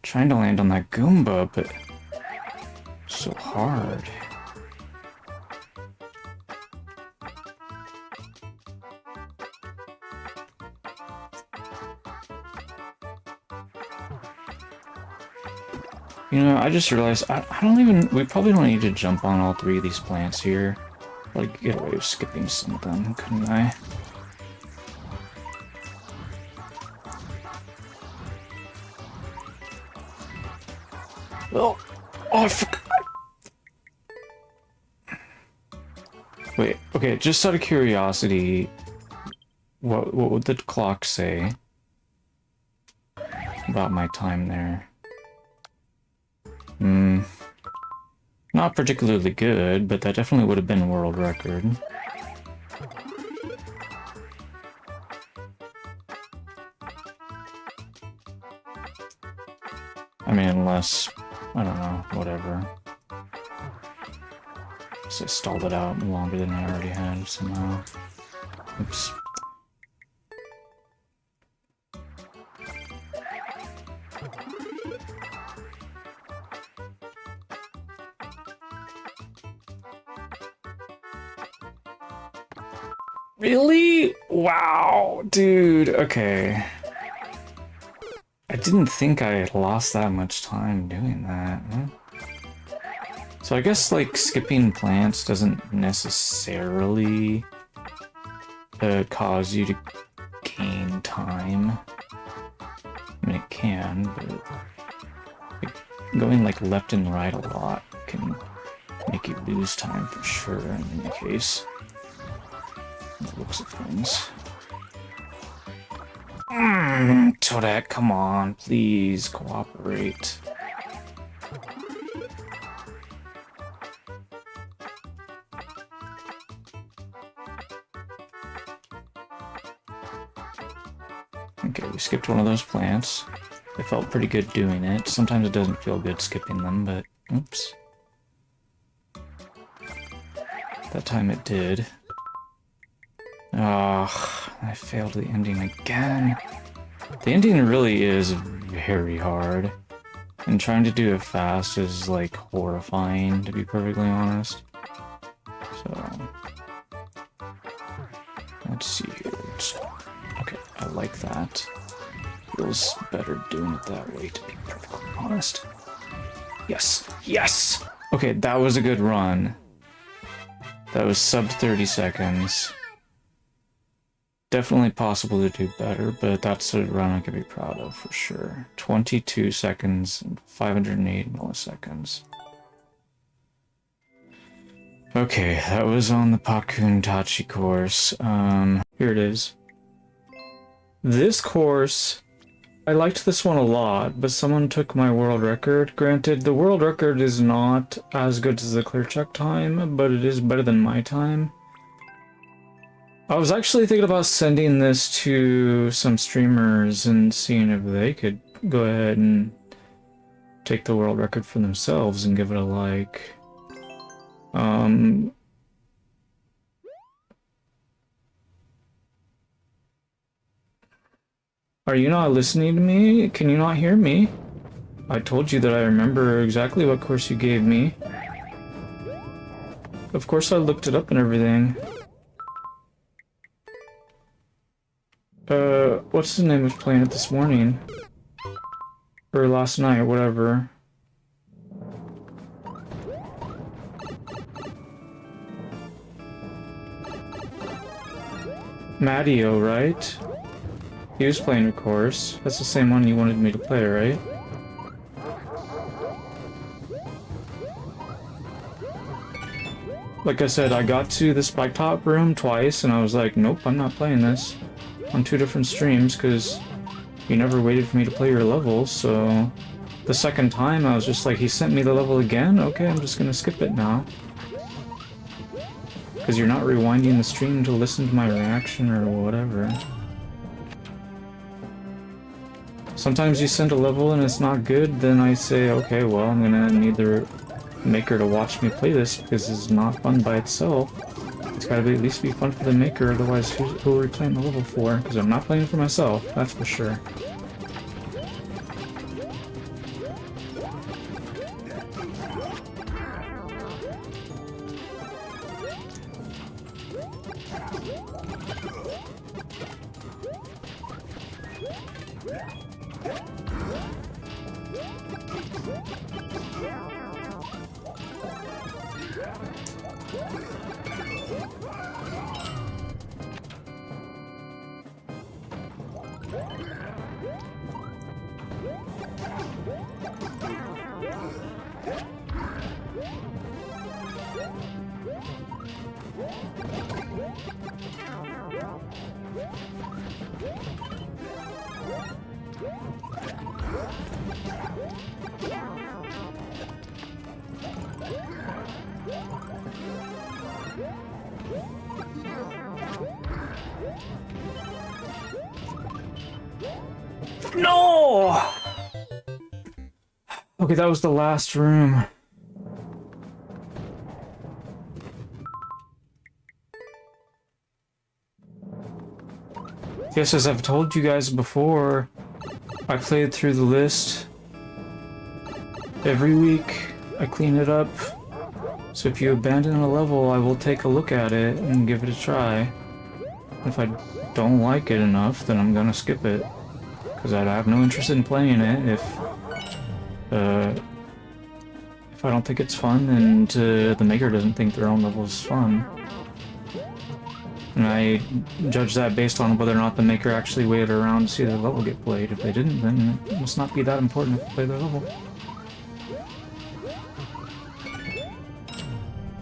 Trying to land on that Goomba, but so hard. You know, I just realized I don't even. We probably don't need to jump on all three of these plants here. Like, get away with skipping some of them, couldn't I? Oh, I forgot. Wait, okay, just out of curiosity, what would the clock say about my time there? Not particularly good, but that definitely would have been world record. I mean, unless, I don't know, whatever. So I stalled it out longer than I already had somehow. Oops. Really? Wow, dude, okay. I didn't think I had lost that much time doing that. So I guess, like, skipping plants doesn't necessarily cause you to gain time. I mean, it can, but like, going, like, left and right a lot can make you lose time for sure in any case. The looks of things. Toadette, come on, please cooperate. Okay, we skipped one of those plants. It felt pretty good doing it. Sometimes it doesn't feel good skipping them, but oops. That time it did. Ah, I failed the ending again. The ending really is very hard. And trying to do it fast is, like, horrifying, to be perfectly honest. So, let's see here. Okay, I like that. Feels better doing it that way, to be perfectly honest. Yes! Yes! Okay, that was a good run. That was sub 30 seconds. Definitely possible to do better, but that's a run I could be proud of for sure. 22 seconds and 508 milliseconds. Okay, that was on the Pakuntachi course. Here it is. This course, I liked this one a lot, but someone took my world record. Granted, the world record is not as good as the clear check time, but it is better than my time. I was actually thinking about sending this to some streamers and seeing if they could go ahead and take the world record for themselves and give it a like. Are you not listening to me? Can you not hear me? I told you that I remember exactly what course you gave me. Of course I looked it up and everything. What's his name was playing it this morning? Or last night, whatever. Matteo, right? He was playing a course. That's the same one you wanted me to play, right? Like I said, I got to the spike top room twice, and I was like, nope, I'm not playing this. On 2 different streams, because you never waited for me to play your levels, so... The second time, I was just like, he sent me the level again? Okay, I'm just gonna skip it now. Because you're not rewinding the stream to listen to my reaction or whatever. Sometimes you send a level and it's not good, then I say, okay, well, I'm gonna need the maker to watch me play this because it's not fun by itself. It's gotta at least be fun for the maker, otherwise who are we playing the level for? Because I'm not playing for myself, that's for sure. No! Okay, that was the last room. Yes, as I've told you guys before, I played through the list. Every week, I clean it up. So if you abandon a level, I will take a look at it and give it a try. If I don't like it enough, then I'm gonna skip it. Because I have no interest in playing it if I don't think it's fun and the maker doesn't think their own level is fun. And I judge that based on whether or not the maker actually waited around to see their level get played. If they didn't, then it must not be that important to play their level.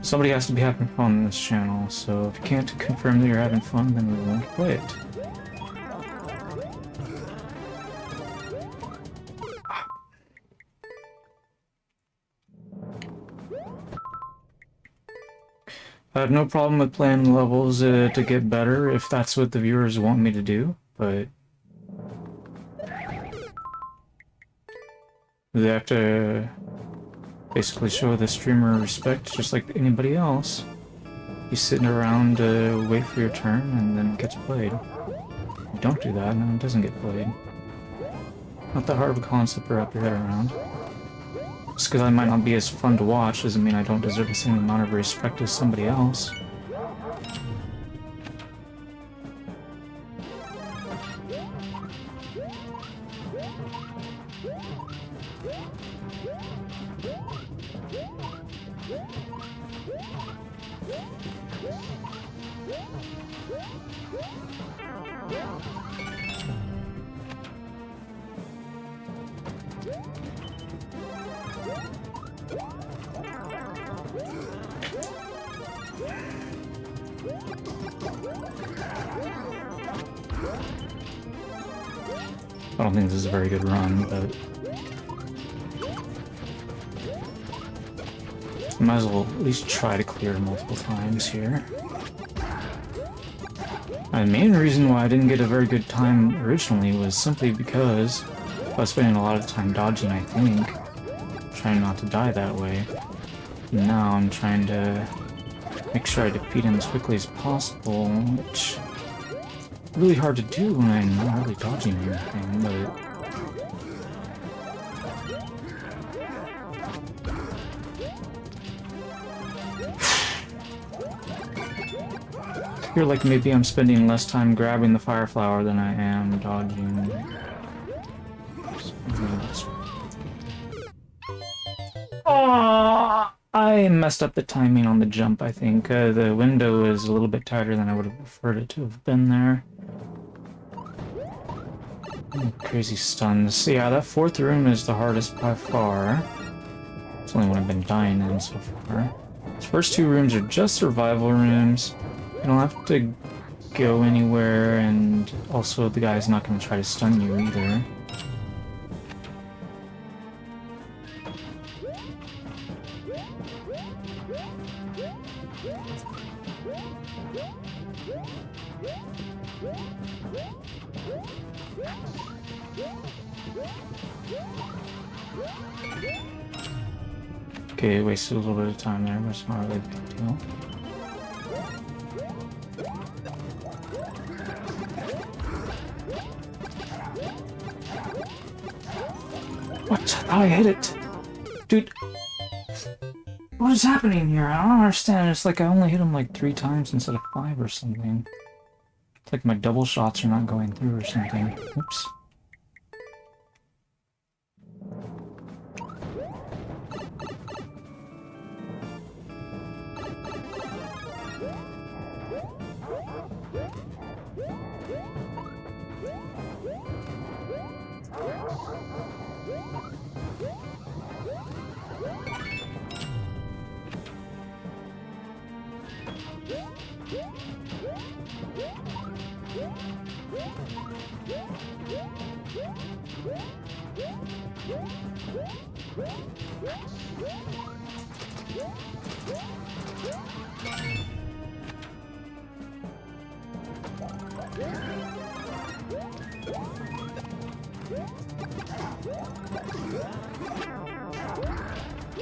Somebody has to be having fun on this channel, so if you can't confirm that you're having fun, then we won't play it. I have no problem with playing levels to get better if that's what the viewers want me to do, but they have to basically show the streamer respect just like anybody else. He's sitting around to wait for your turn and then it gets played. If you don't do that, then it doesn't get played. Not that hard of a concept to wrap your head around. Just because I might not be as fun to watch doesn't mean I don't deserve the same amount of respect as somebody else. I don't think this is a very good run, but I might as well at least try to clear multiple times here. The main reason why I didn't get a very good time originally was simply because I was spending a lot of time dodging, I think. Trying not to die that way. And now I'm trying to make sure I defeat him as quickly as possible, which is really hard to do when I'm not really dodging anything, but I feel like maybe I'm spending less time grabbing the fire flower than I am dodging. Oh, I messed up the timing on the jump, I think. The window is a little bit tighter than I would have preferred it to have been there. Oh, crazy stuns. So yeah, that fourth room is the hardest by far. It's the only one I've been dying in so far. These first two rooms are just survival rooms. You don't have to go anywhere, and also the guy's not going to try to stun you either. Okay, wasted a little bit of time there, but it's not really a big deal. What? Oh, I hit it! Dude! What is happening here? I don't understand. It's like I only hit him like 3 times instead of 5 or something. It's like my double shots are not going through or something. Oops.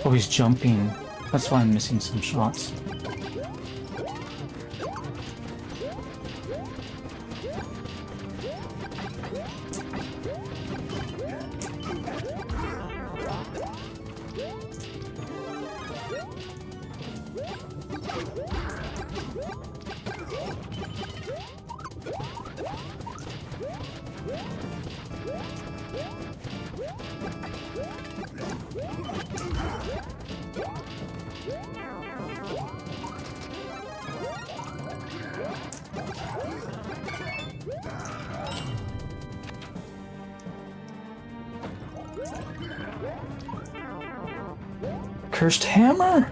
Oh, he's jumping. That's why I'm missing some shots. Cursed hammer?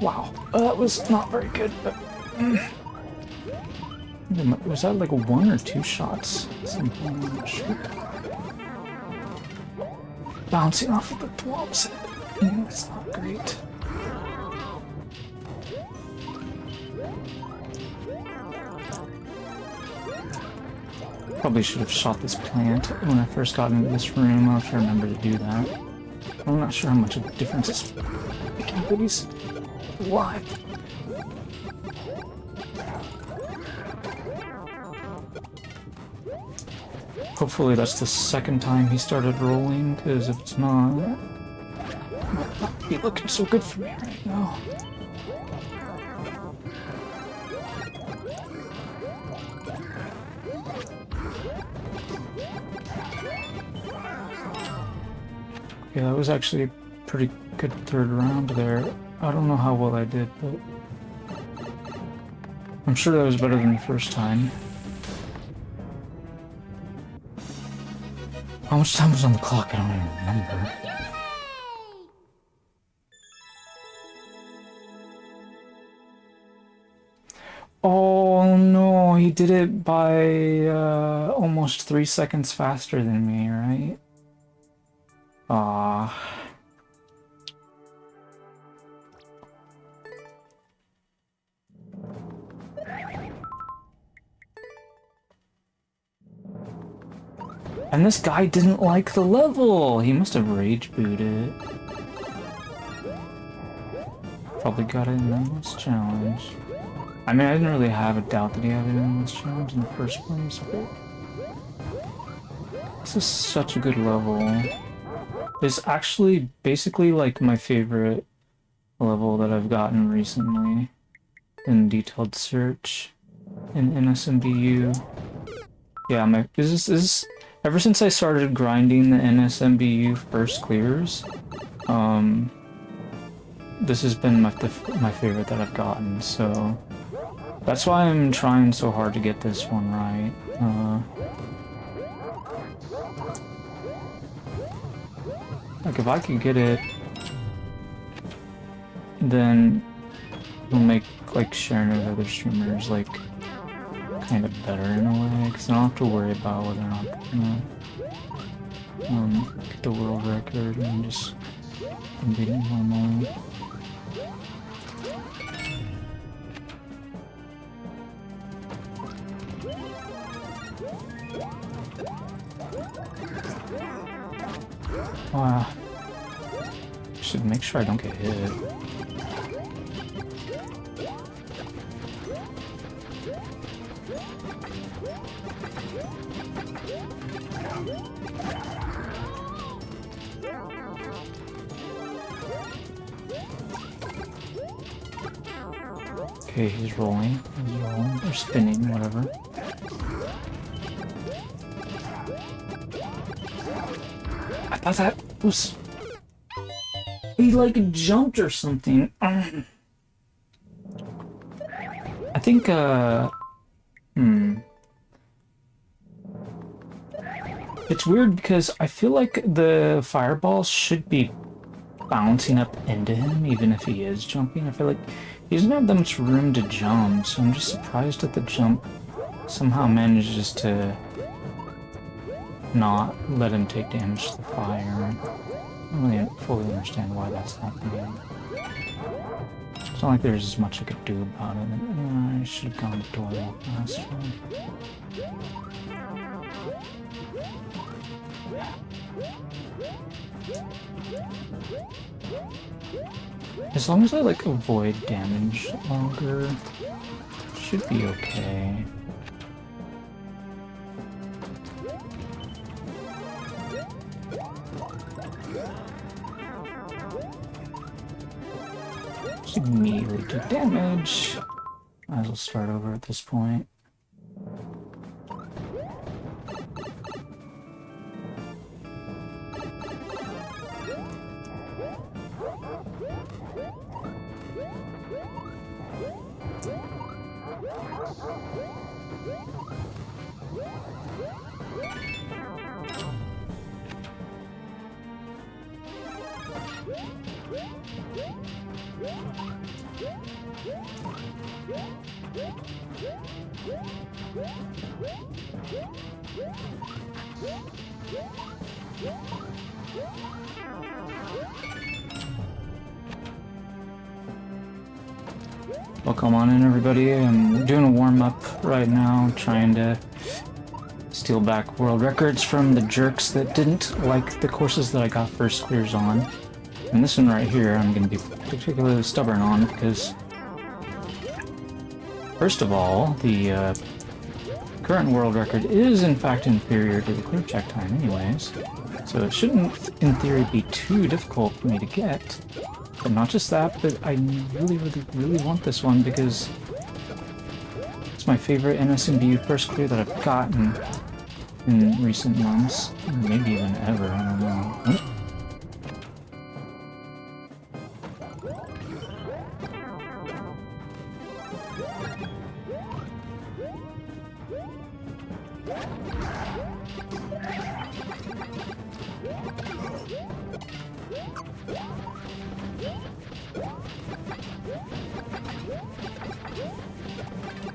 Wow, that was not very good, but... Was that like 1 or 2 shots? Bouncing off of the twomps head. That's not great. Probably should have shot this plant when I first got into this room. I'll have to remember to do that. I'm not sure how much of a difference it's making, but he's alive. Hopefully that's the second time he started rolling, because if it's not, it might not be looking so good for me right now. Yeah, that was actually a pretty good third round there. I don't know how well I did, but I'm sure that was better than the first time. How much time was on the clock? I don't even remember. Oh no, he did it by almost 3 seconds faster than me, right? Ah. And this guy didn't like the level! He must have rage booted. Probably got it in endless challenge. I mean, I didn't really have a doubt that he had it in endless challenge in the first place, but... This is such a good level. It's actually basically like my favorite level that I've gotten recently in Detailed Search in NSMBU. Yeah, this is ever since I started grinding the NSMBU first clears, this has been my favorite that I've gotten, so that's why I'm trying so hard to get this one right. Like, if I could get it, then it'll make, like, sharing it with other streamers, like, kind of better in a way, because I don't have to worry about whether or not I'm gonna get the world record and just beat it normally. Wow. Should make sure I don't get hit. Okay, he's rolling. Or spinning, whatever. I thought that was... He, like, jumped or something. I think, It's weird because I feel like the fireballs should be bouncing up into him, even if he is jumping. I feel like he doesn't have that much room to jump, so I'm just surprised that the jump somehow manages to not let him take damage to the fire. I don't really fully understand why that's happening. It's not like there's as much I could do about it. I should have gone to toilet last one. As long as I, like, avoid damage longer, should be okay. Just immediately do damage. Might as well start over at this point. Welcome on in, everybody. I'm doing a warm-up right now, trying to steal back world records from the jerks that didn't like the courses that I got first clears on. And this one right here, I'm going to be particularly stubborn on, because first of all, the current world record is in fact inferior to the clear check time anyways, so it shouldn't, in theory, be too difficult for me to get. But not just that, but I really want this one because it's my favorite NSMBU first clear that I've gotten in recent months, maybe even ever, I don't know.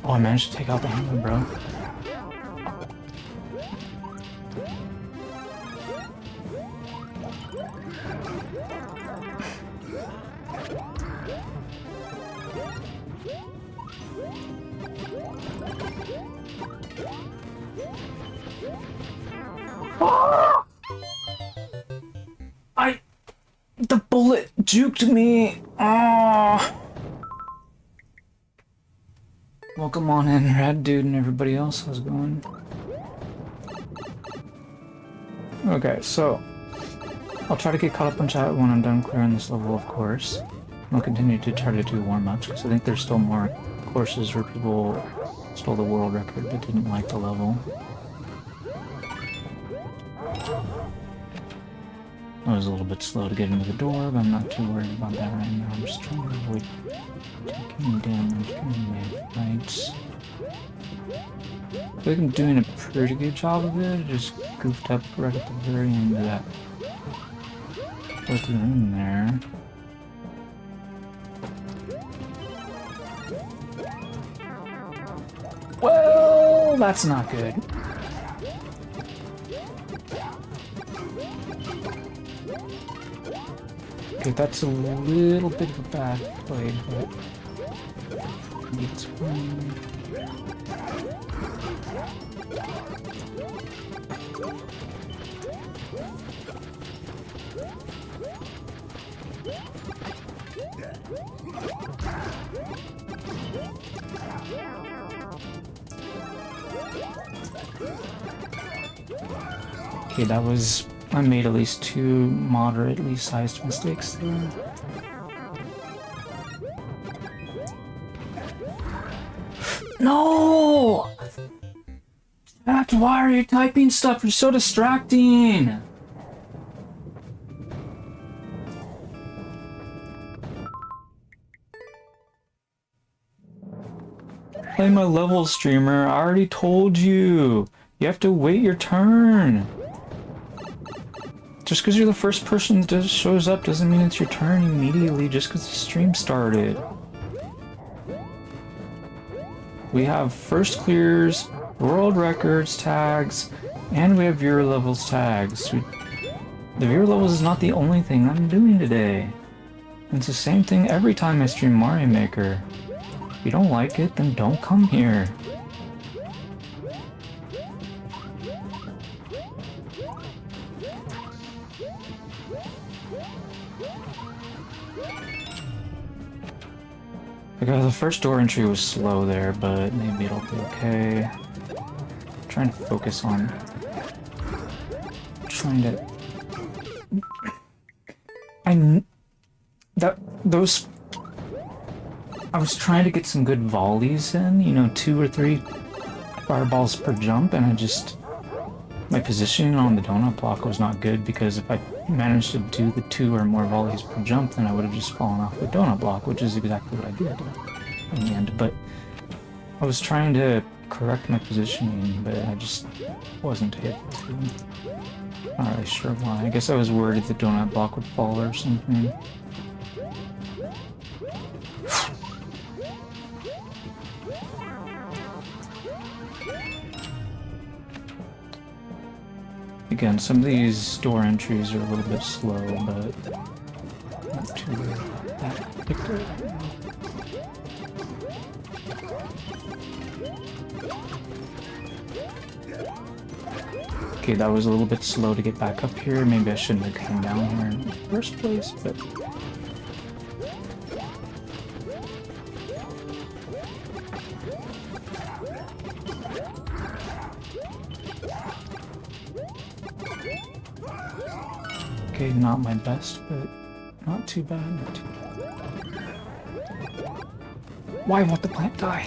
Oh, I managed to take out the hammer, bro. The bullet juked me. Welcome on in, Red Dude and everybody else. How's it going? Okay, so I'll try to get caught up on chat when I'm done clearing this level, of course. I'll continue to try to do warm-ups, because I think there's still more courses where people stole the world record but didn't like the level. I was a little bit slow to get into the door, but I'm not too worried about that right now. I'm just trying to avoid taking damage during my fights. I think I'm doing a pretty good job of it. I just goofed up right at the very end of that fourth room there. Well, that's not good. Okay, that's a little bit of a bad play, but it's fine. Okay, that was... I made at least 2 moderately sized mistakes there. No! Chat, why are you typing stuff? You're so distracting! Play my level, streamer. I already told you. You have to wait your turn. Just because you're the first person that shows up doesn't mean it's your turn immediately just because the stream started. We have first clears, world records tags, and we have viewer levels tags. The viewer levels is not the only thing I'm doing today. It's the same thing every time I stream Mario Maker. If you don't like it, then don't come here. Okay, the first door entry was slow there, but maybe it'll be okay. I'm trying to focus on trying to... I was trying to get some good volleys in, you know, 2 or 3 fireballs per jump, and my positioning on the donut block was not good, because if I managed to do the 2 or more volleys per jump, then I would have just fallen off the donut block, which is exactly what I did in the end. But I was trying to correct my positioning, but I just wasn't able to. Not really sure why. I guess I was worried the donut block would fall or something. Again, some of these door entries are a little bit slow, but not too that particular. Okay, that was a little bit slow to get back up here. Maybe I shouldn't have come down here in the first place, but... Okay, not my best, but not too bad, not too bad. Why won't the plant die?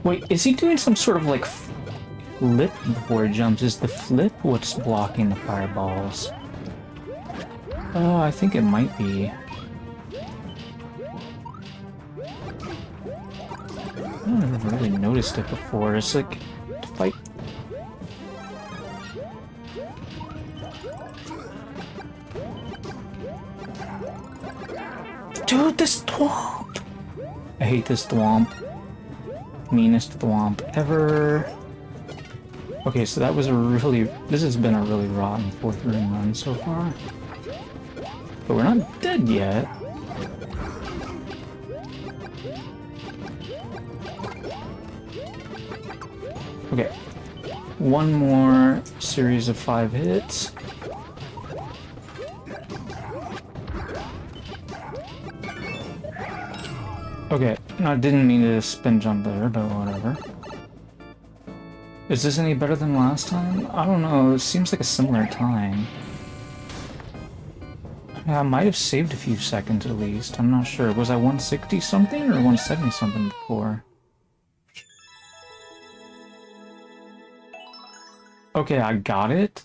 Wait, is he doing some sort of like flip before he jumps? Is the flip what's blocking the fireballs? Oh, I think it might be. I never really noticed it before. It's like to fight. Dude, this thwomp! I hate this thwomp. Meanest thwomp ever. Okay, so that was a really... This has been a really rotten 4th room run so far. But we're not dead yet. Okay. One more series of 5 hits. Okay, I didn't mean to spin jump there, but whatever. Is this any better than last time? I don't know, it seems like a similar time. Yeah, I might have saved a few seconds at least, I'm not sure. Was I 160 something or 170 something before? Okay, I got it.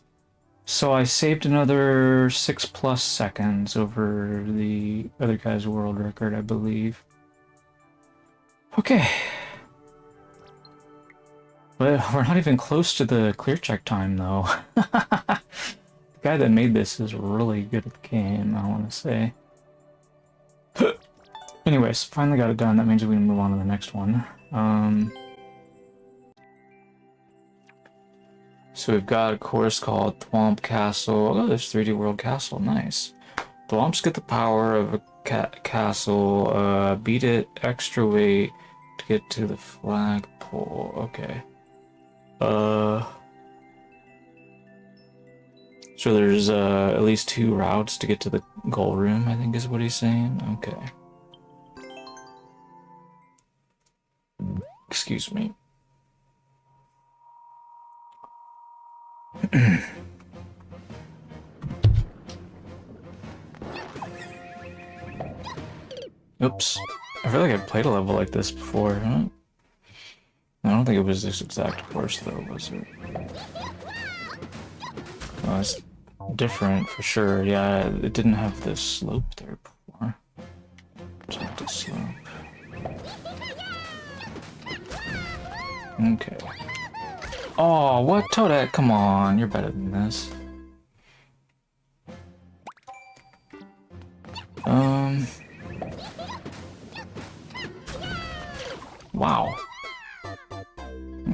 So I saved another 6+ seconds over the other guy's world record, I believe. Okay. But we're not even close to the clear check time, though. The guy that made this is really good at the game, I want to say. Anyways, finally got it done. That means we can move on to the next one. So we've got a course called Twomp-Castle. Oh, there's 3D World Castle. Nice. Thwomps get the power of a castle. Beat it extra weight to get to the flagpole. Okay. So there's at least 2 routes to get to the goal room, I think is what he's saying. Okay. Excuse me. Oops. I feel like I've played a level like this before, huh? I don't think it was this exact course though, was it? Well, it's different for sure. Yeah, it didn't have this slope there before. Just a slope. Okay. Oh, what? Toadette, come on. You're better than this. Wow.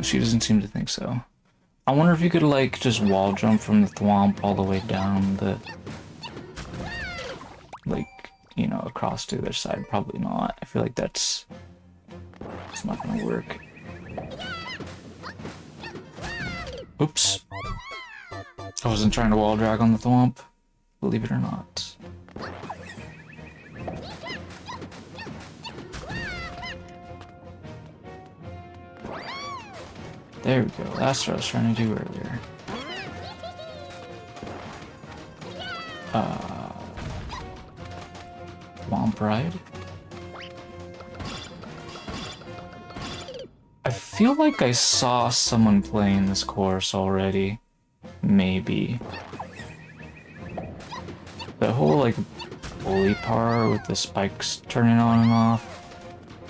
She doesn't seem to think so. I wonder if you could, like, just wall jump from the thwomp all the way down the... like, you know, across to the other side. Probably not. I feel like that's... it's not gonna work. Oops. I wasn't trying to wall drag on the thwomp, believe it or not. There we go, that's what I was trying to do earlier. Womp ride. I feel like I saw someone playing this course already. Maybe. The whole, like, bully part with the spikes turning on and off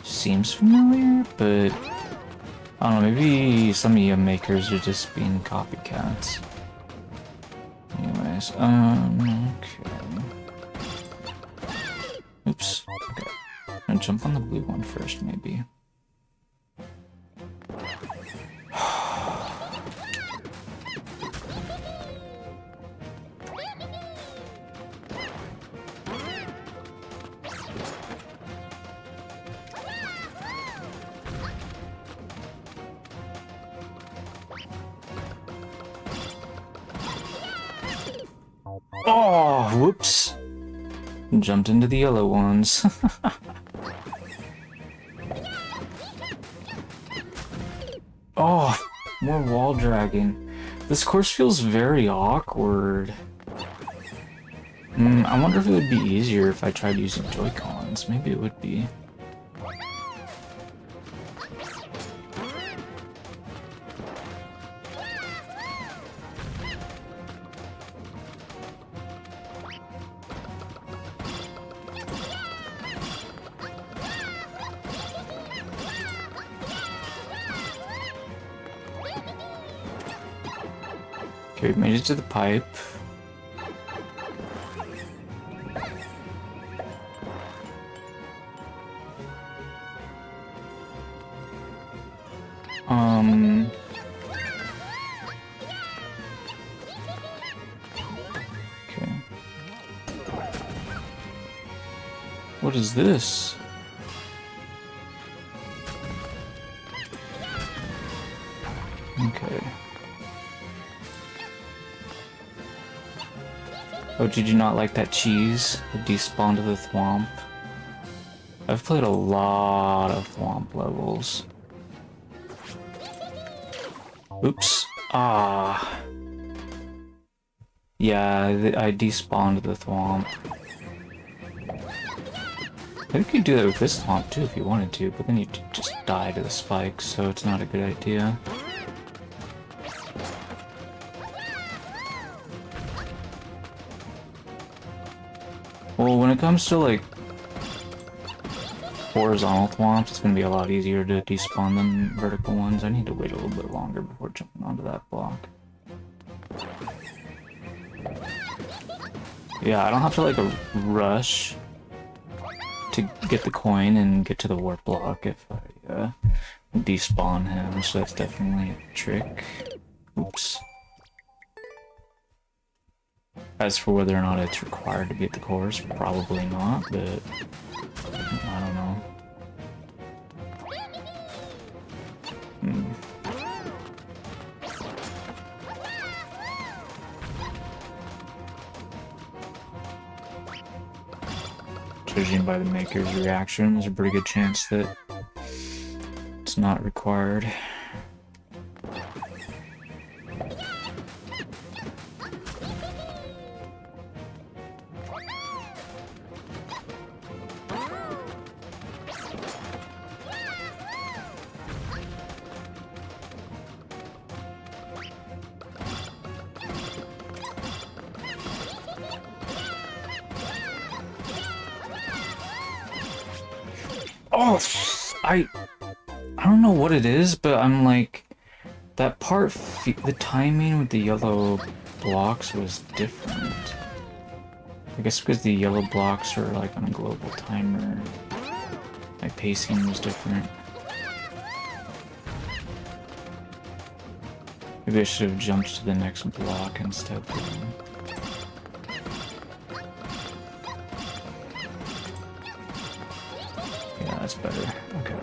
seems familiar, but I don't know, maybe some of you makers are just being copycats. Anyways, okay. Oops, okay. I'm gonna jump on the blue one first, maybe. Oh, whoops. Jumped into the yellow ones. Oh, more wall dragging. This course feels very awkward. I wonder if it would be easier if I tried using Joy-Cons. Maybe it would be. Okay, we made it to the pipe. Okay. What is this? Okay. Oh, did you not like that cheese? The despawn to the thwomp. I've played a lot of thwomp levels. Oops. Ah. Yeah, I despawned the thwomp. I think you could do that with this thwomp too if you wanted to, but then you just die to the spikes, so it's not a good idea. Well, when it comes to like horizontal thwomps, it's gonna be a lot easier to despawn than vertical ones. I need to wait a little bit longer before jumping onto that block. Yeah, I don't have to like rush to get the coin and get to the warp block if I despawn him, so that's definitely a trick. Oops. As for whether or not it's required to beat the course, probably not, but I don't know. Judging by the maker's reaction, there's a pretty good chance that it's not required. Oh, I don't know what it is, but I'm like, that part, the timing with the yellow blocks was different. I guess because the yellow blocks are like on a global timer, my pacing was different. Maybe I should have jumped to the next block instead. Yeah, that's better. Okay.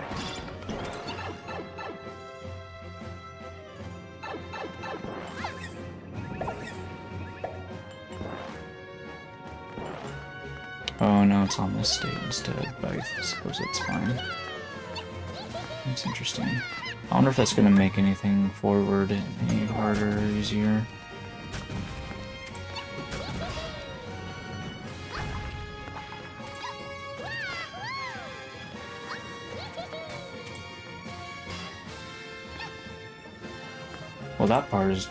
Oh no, it's on this state instead, but I suppose that's fine. That's interesting. I wonder if that's gonna make anything forward any harder or easier. Well, that part is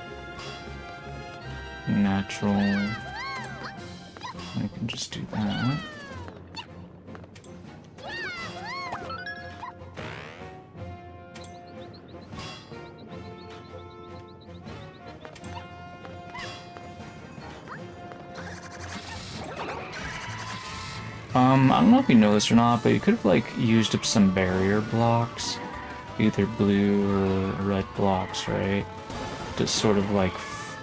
natural. I can just do that. I don't know if you know this or not, but you could have like used up some barrier blocks, either blue or red blocks, right? To sort of like,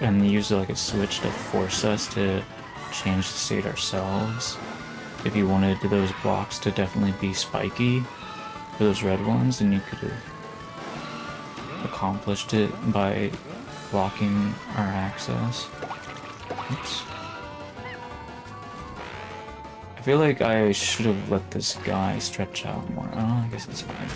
and use like a switch to force us to change the state ourselves. If you wanted those blocks to definitely be spiky for those red ones, then you could have accomplished it by blocking our access. Oops. I feel like I should have let this guy stretch out more. Oh, I guess it's fine.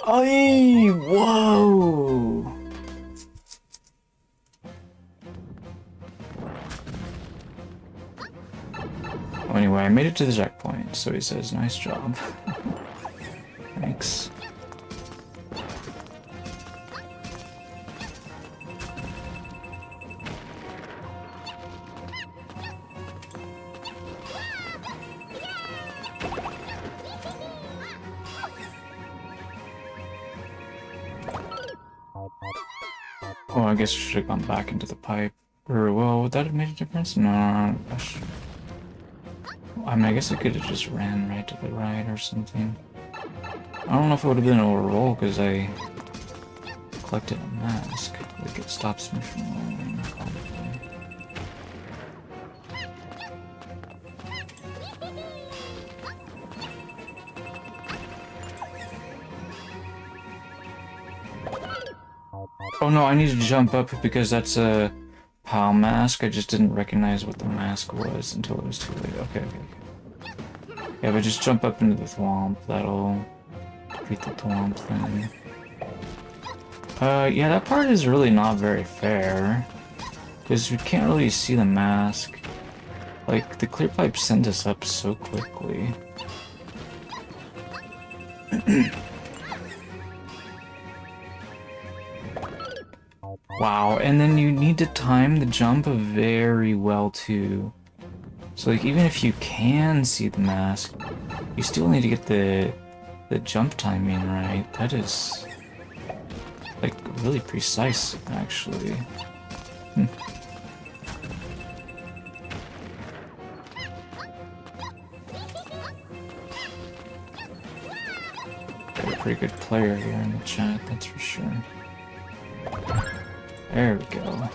Ay, whoa! Well, anyway, I made it to the checkpoint, so he says, nice job. Thanks. I guess I should have gone back into the pipe. Or, well, would that have made a difference? No. I mean, I guess I could have just ran right to the right or something. I don't know if it would have been a roll because I collected a mask. Like, it stops me from rolling, probably. Oh no, I need to jump up because that's a PAL mask. I just didn't recognize what the mask was until it was too late. Okay. Yeah, but just jump up into the thwomp. That'll defeat the thwomp thing. Yeah, that part is really not very fair. Because we can't really see the mask. Like, the clear pipe sent us up so quickly. Wow, and then you need to time the jump very well too. So like even if you can see the mask, you still need to get the jump timing right. That is like really precise actually. Got a pretty good player here in the chat, that's for sure. There we go.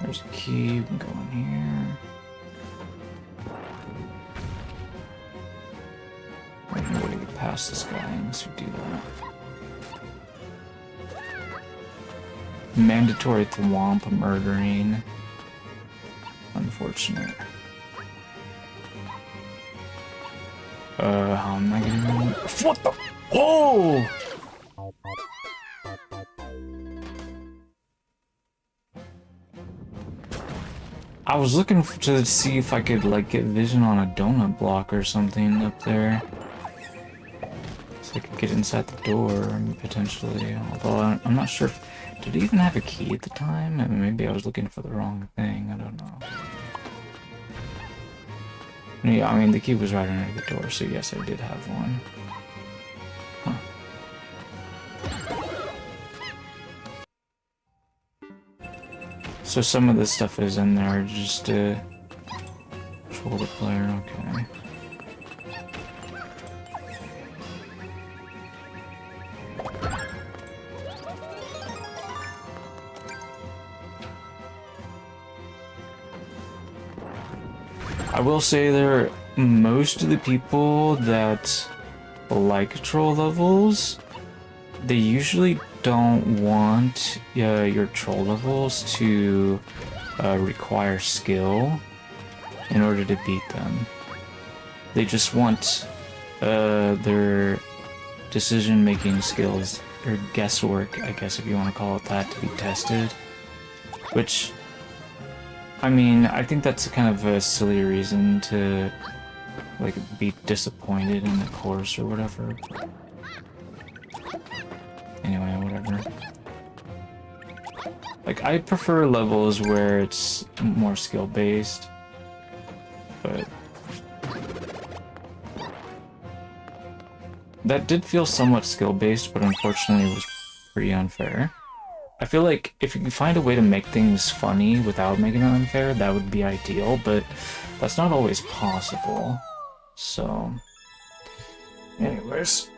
There's a key, we can go in here. I don't know way to get past this guy unless we do that. Mandatory thwomp murdering. Unfortunate. How am I getting in? What the? Whoa! I was looking to see if I could like get vision on a donut block or something up there, so I could get inside the door potentially. Although I'm not sure. Did it even have a key at the time? I mean, maybe I was looking for the wrong thing. I don't know. Yeah, I mean the key was right under the door, so yes, I did have one. Huh. So some of this stuff is in there just to control the player, okay. I will say there, most of the people that like troll levels, they usually don't want your troll levels to require skill in order to beat them. They just want their decision-making skills, or guesswork, I guess if you want to call it that, to be tested. Which, I mean, I think that's kind of a silly reason to like be disappointed in the course or whatever. Anyway, whatever. Like, I prefer levels where it's more skill-based, but that did feel somewhat skill-based, but unfortunately it was pretty unfair. I feel like if you can find a way to make things funny without making it unfair, that would be ideal, but that's not always possible. So, anyways.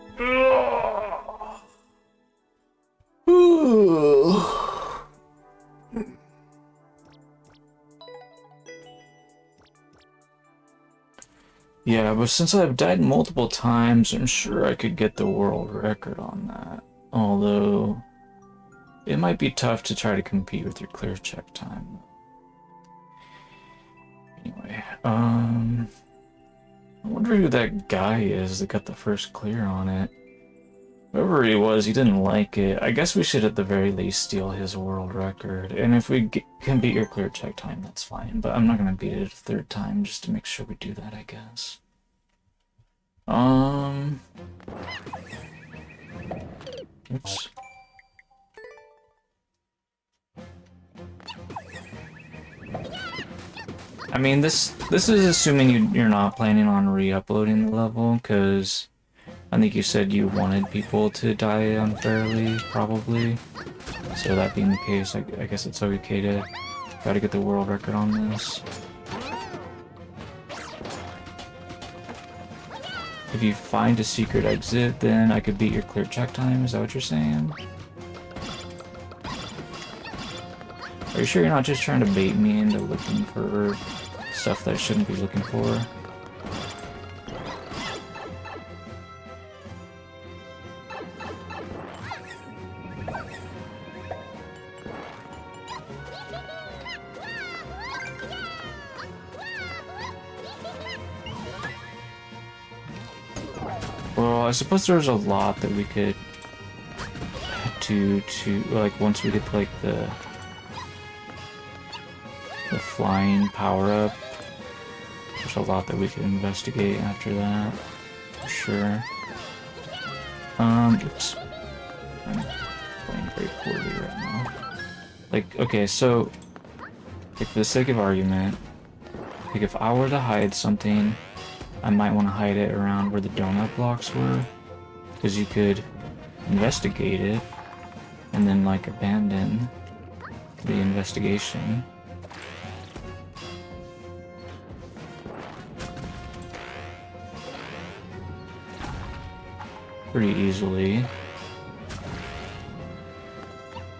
Yeah, but since I've died multiple times, I'm sure I could get the world record on that. Although, it might be tough to try to compete with your clear check time. Anyway, I wonder who that guy is that got the first clear on it. Whoever he was, he didn't like it. I guess we should at the very least steal his world record. And if we can beat your clear check time, that's fine. But I'm not going to beat it a third time just to make sure we do that, I guess. Oops. I mean, this is assuming you're not planning on re-uploading the level, because I think you said you wanted people to die unfairly, probably. So that being the case, I guess it's okay to try to get the world record on this. If you find a secret exit, then I could beat your clear check time, is that what you're saying? Are you sure you're not just trying to bait me into looking for stuff that I shouldn't be looking for? Well, I suppose there's a lot that we could do to, like, once we get to, like, the flying power-up. There's a lot that we could investigate after that, for sure. Oops. I'm playing very poorly right now. Like, okay, so, like, for the sake of argument, like, if I were to hide something, I might want to hide it around where the donut blocks were, because you could investigate it, and then, like, abandon the investigation. Pretty easily.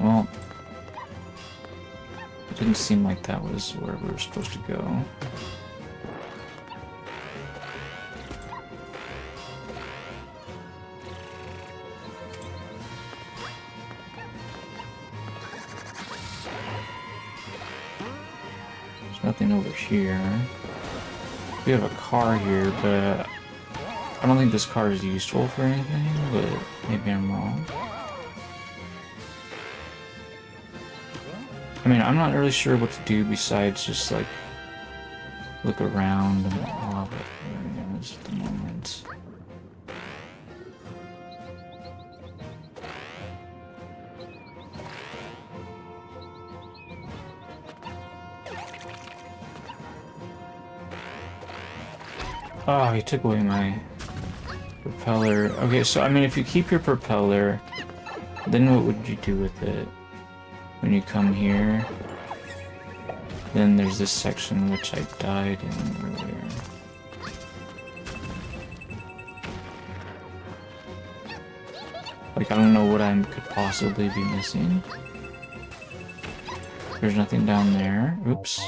Well, it didn't seem like that was where we were supposed to go. There's nothing over here. We have a car here, but I don't think this car is useful for anything, but maybe I'm wrong. I mean, I'm not really sure what to do besides just, like, look around and all of it at the moment. Oh, he took away my propeller. Okay, so I mean, if you keep your propeller, then what would you do with it? When you come here, then there's this section which I died in earlier. Like, I don't know what I could possibly be missing. There's nothing down there. Oops.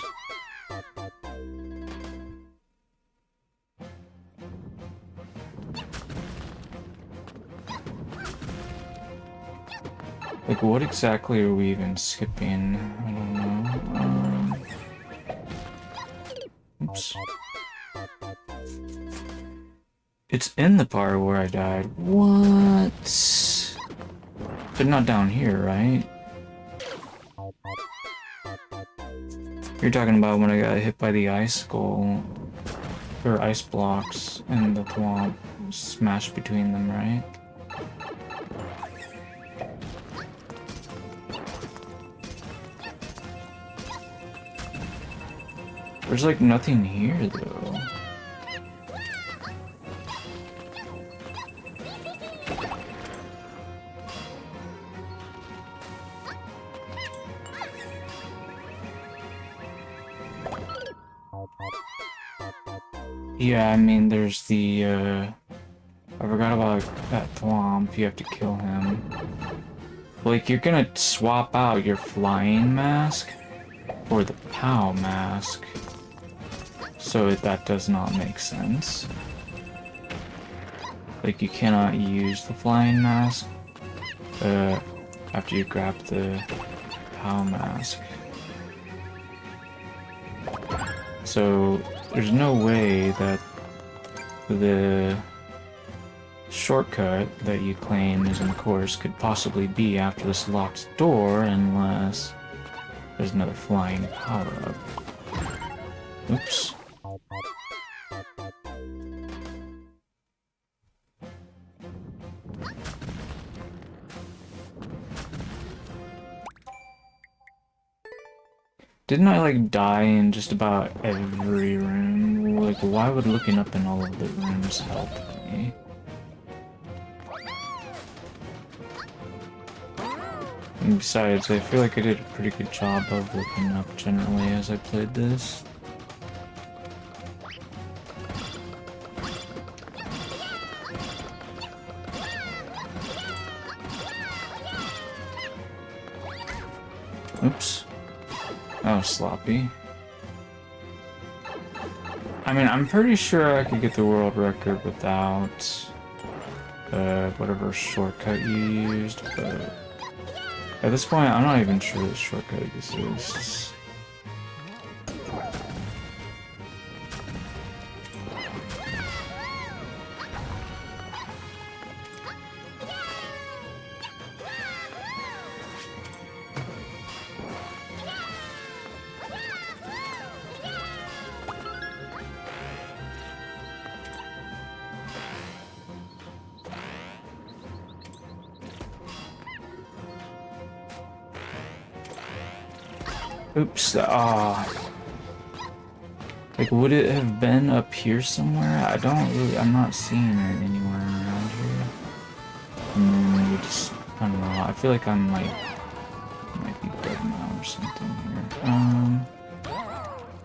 Like, what exactly are we even skipping? I don't know. Oops. It's in the part where I died. What? But not down here, right? You're talking about when I got hit by the ice skull, or ice blocks, and the thwomp smashed between them, right? There's like nothing here though. Yeah, I mean there's the I forgot about that thwomp, you have to kill him. Like, you're gonna swap out your flying mask for the POW mask. So that does not make sense. Like, you cannot use the flying mask after you grab the POW mask. So there's no way that the shortcut that you claim is in the course could possibly be after this locked door unless there's another flying power-up. Oops. Didn't I, like, die in just about every room? Like, why would looking up in all of the rooms help me? And besides, I feel like I did a pretty good job of looking up generally as I played this. Oops. That was sloppy. I mean, I'm pretty sure I could get the world record without whatever shortcut you used, but at this point, I'm not even sure the shortcut exists. Oops, like, would it have been up here somewhere? I'm not seeing it anywhere around here. I don't know, I feel like I might be dead now or something here.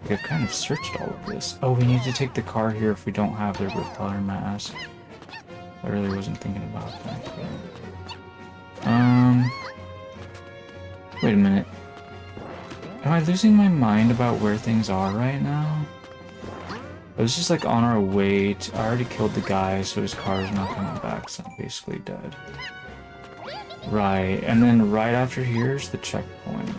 I've kind of searched all of this. Oh, we need to take the car here if we don't have the repeller mask. I really wasn't thinking about that, but... wait a minute. Am I losing my mind about where things are right now? I was just like on our way to... I already killed the guy, so his car's not coming back, so I'm basically dead. Right, and then right after here's the checkpoint.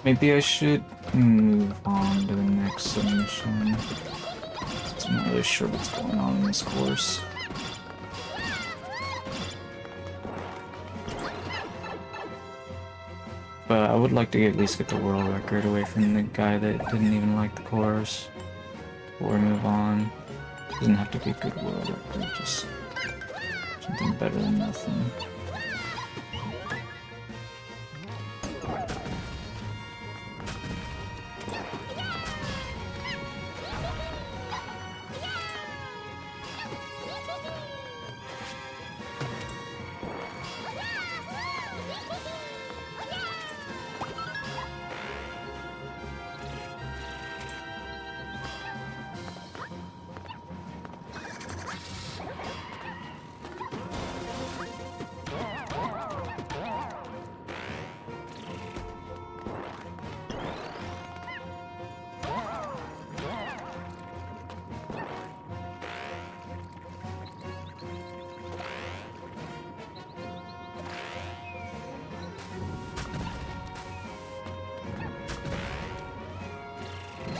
Maybe I should move on to the next submission. I'm not really sure what's going on in this course. But I would like to at least get the world record away from the guy that didn't even like the course before we move on. Doesn't have to be a good world record, just something better than nothing.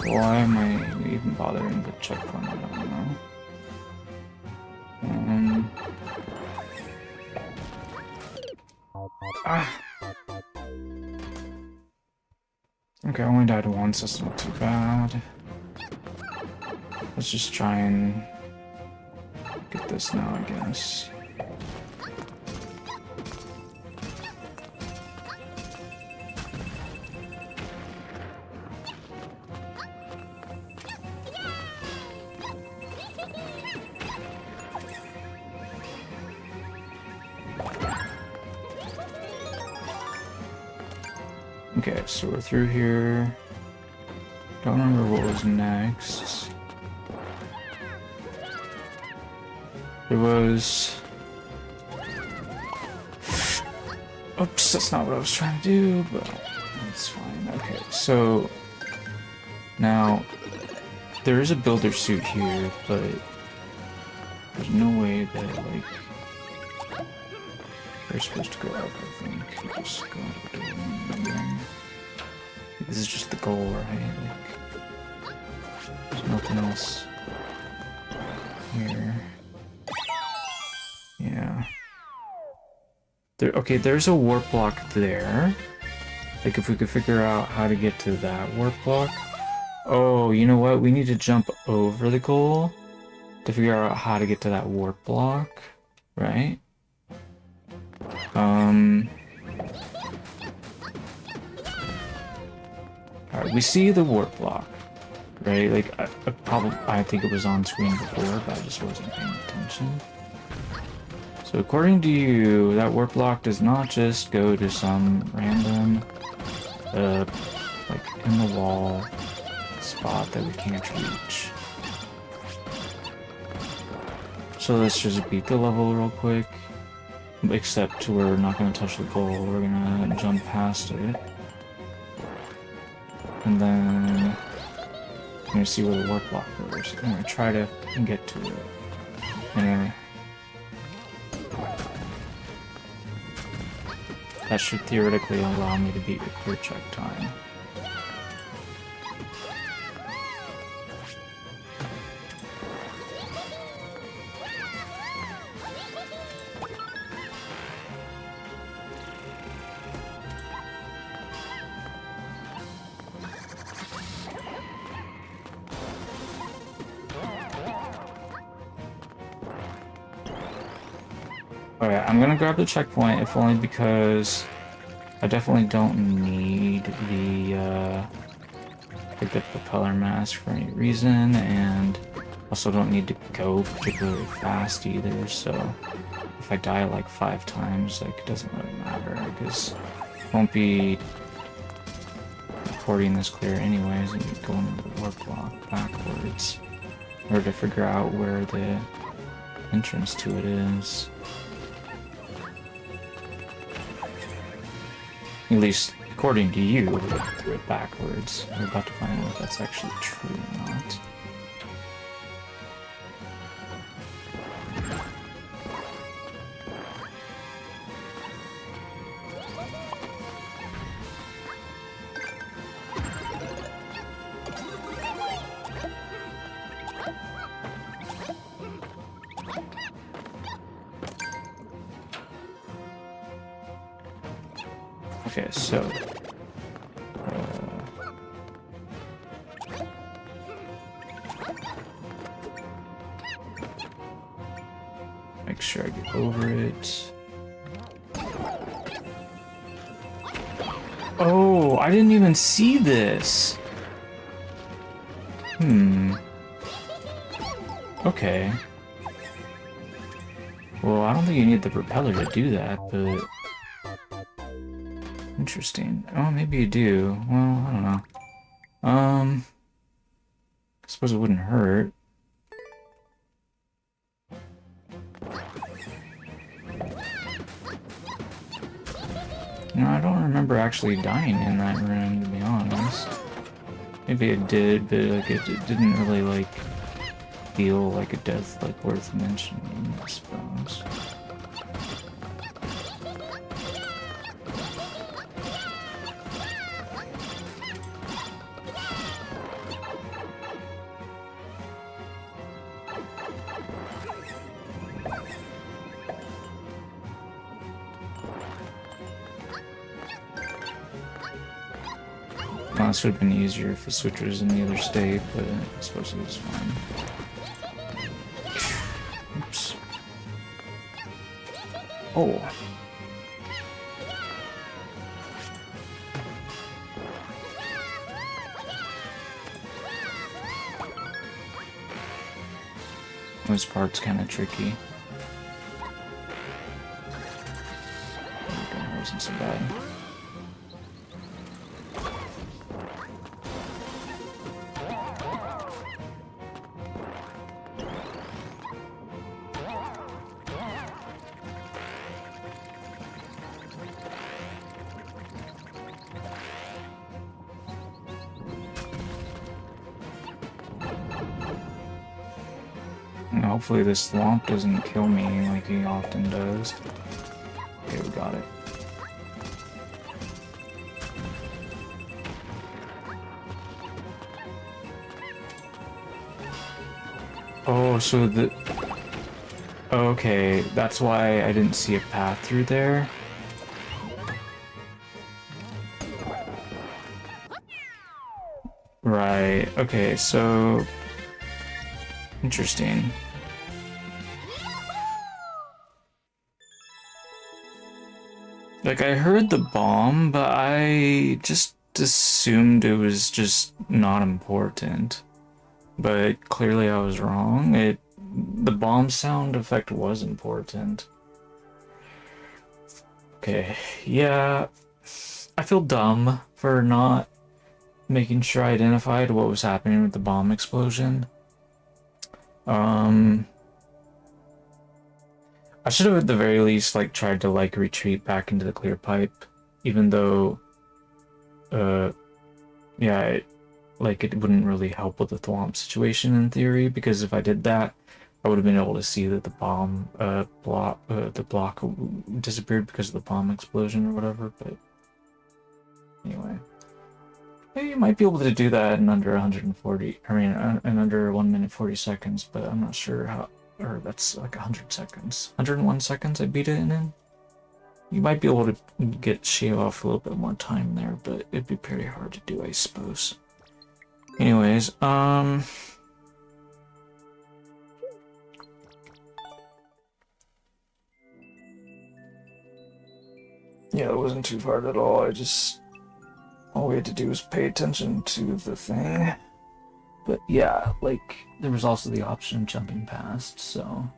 Why am I even bothering the checkpoint? I don't know. Okay, I only died once, that's not too bad. Let's just try and get this now, I guess. Okay, so we're through here. Don't remember what was next. It was... Oops, that's not what I was trying to do, but it's fine. Okay, so... Now, there is a builder suit here, but there's no way that, like... They're supposed to go up, I think. You just go out the door and then... This is just the goal, right? Like, there's nothing else here. Yeah. There, okay, there's a warp block there. Like, if we could figure out how to get to that warp block. Oh, you know what? We need to jump over the goal to figure out how to get to that warp block, right? Alright, we see the warp block, right? Like, I think it was on screen before, but I just wasn't paying attention. So according to you, that warp block does not just go to some random, like, in the wall spot that we can't reach. So let's just beat the level real quick. Except we're not going to touch the goal, we're going to jump past it. And then I'm going to see where the warp block goes. I'm going to try to get to it. Anyway. That should theoretically allow me to beat the clear check time. Alright, I'm gonna grab the checkpoint, if only because I definitely don't need the propeller mask for any reason, and also don't need to go particularly fast either, so if I die like 5 times, like, it doesn't really matter, because I won't be recording this clear anyways, and going into the warp block backwards, in order to figure out where the entrance to it is. At least, according to you, we threw it backwards. We're about to find out if that's actually true or not. Okay, so make sure I get over it. Oh, I didn't even see this. Okay. Well, I don't think you need the propeller to do that, but interesting. Oh, maybe you do. Well, I don't know. I suppose it wouldn't hurt. No, I don't remember actually dying in that room, to be honest. Maybe it did, but like it didn't really like feel like a death like worth mentioning, I suppose. This would have been easier if the switch was in the other state, but I suppose it was fine. Oops. Oh. This part's kind of tricky. That wasn't so bad. Hopefully this thwomp doesn't kill me like he often does. Okay, we got it. Oh, so the... Okay, that's why I didn't see a path through there. Okay, so interesting. Like, I heard the bomb, but I just assumed it was just not important. But clearly I was wrong. The bomb sound effect was important. Okay, yeah. I feel dumb for not making sure I identified what was happening with the bomb explosion. I should have at the very least like tried to like retreat back into the clear pipe, even though yeah, it wouldn't really help with the thwomp situation in theory, because if I did that, I would have been able to see that the bomb the block disappeared because of the bomb explosion or whatever. But anyway, maybe you might be able to do that in under 140. I mean, in under 1 minute 40 seconds. But I'm not sure how. Or that's like 100 seconds. 101 seconds I beat it in. You might be able to shave off a little bit more time there, but it'd be pretty hard to do, I suppose. Anyways, yeah, it wasn't too hard at all. All we had to do was pay attention to the thing. But yeah, like, there was also the option of jumping past, so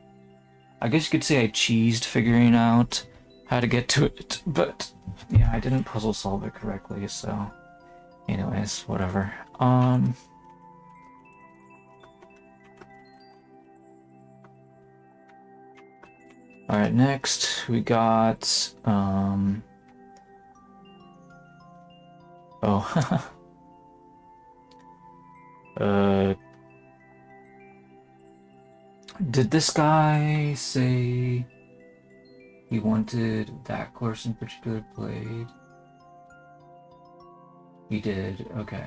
I guess you could say I cheesed figuring out how to get to it, but yeah, I didn't puzzle solve it correctly, so anyways, whatever. Alright, next we got oh did this guy say he wanted that course in particular played? He did, okay.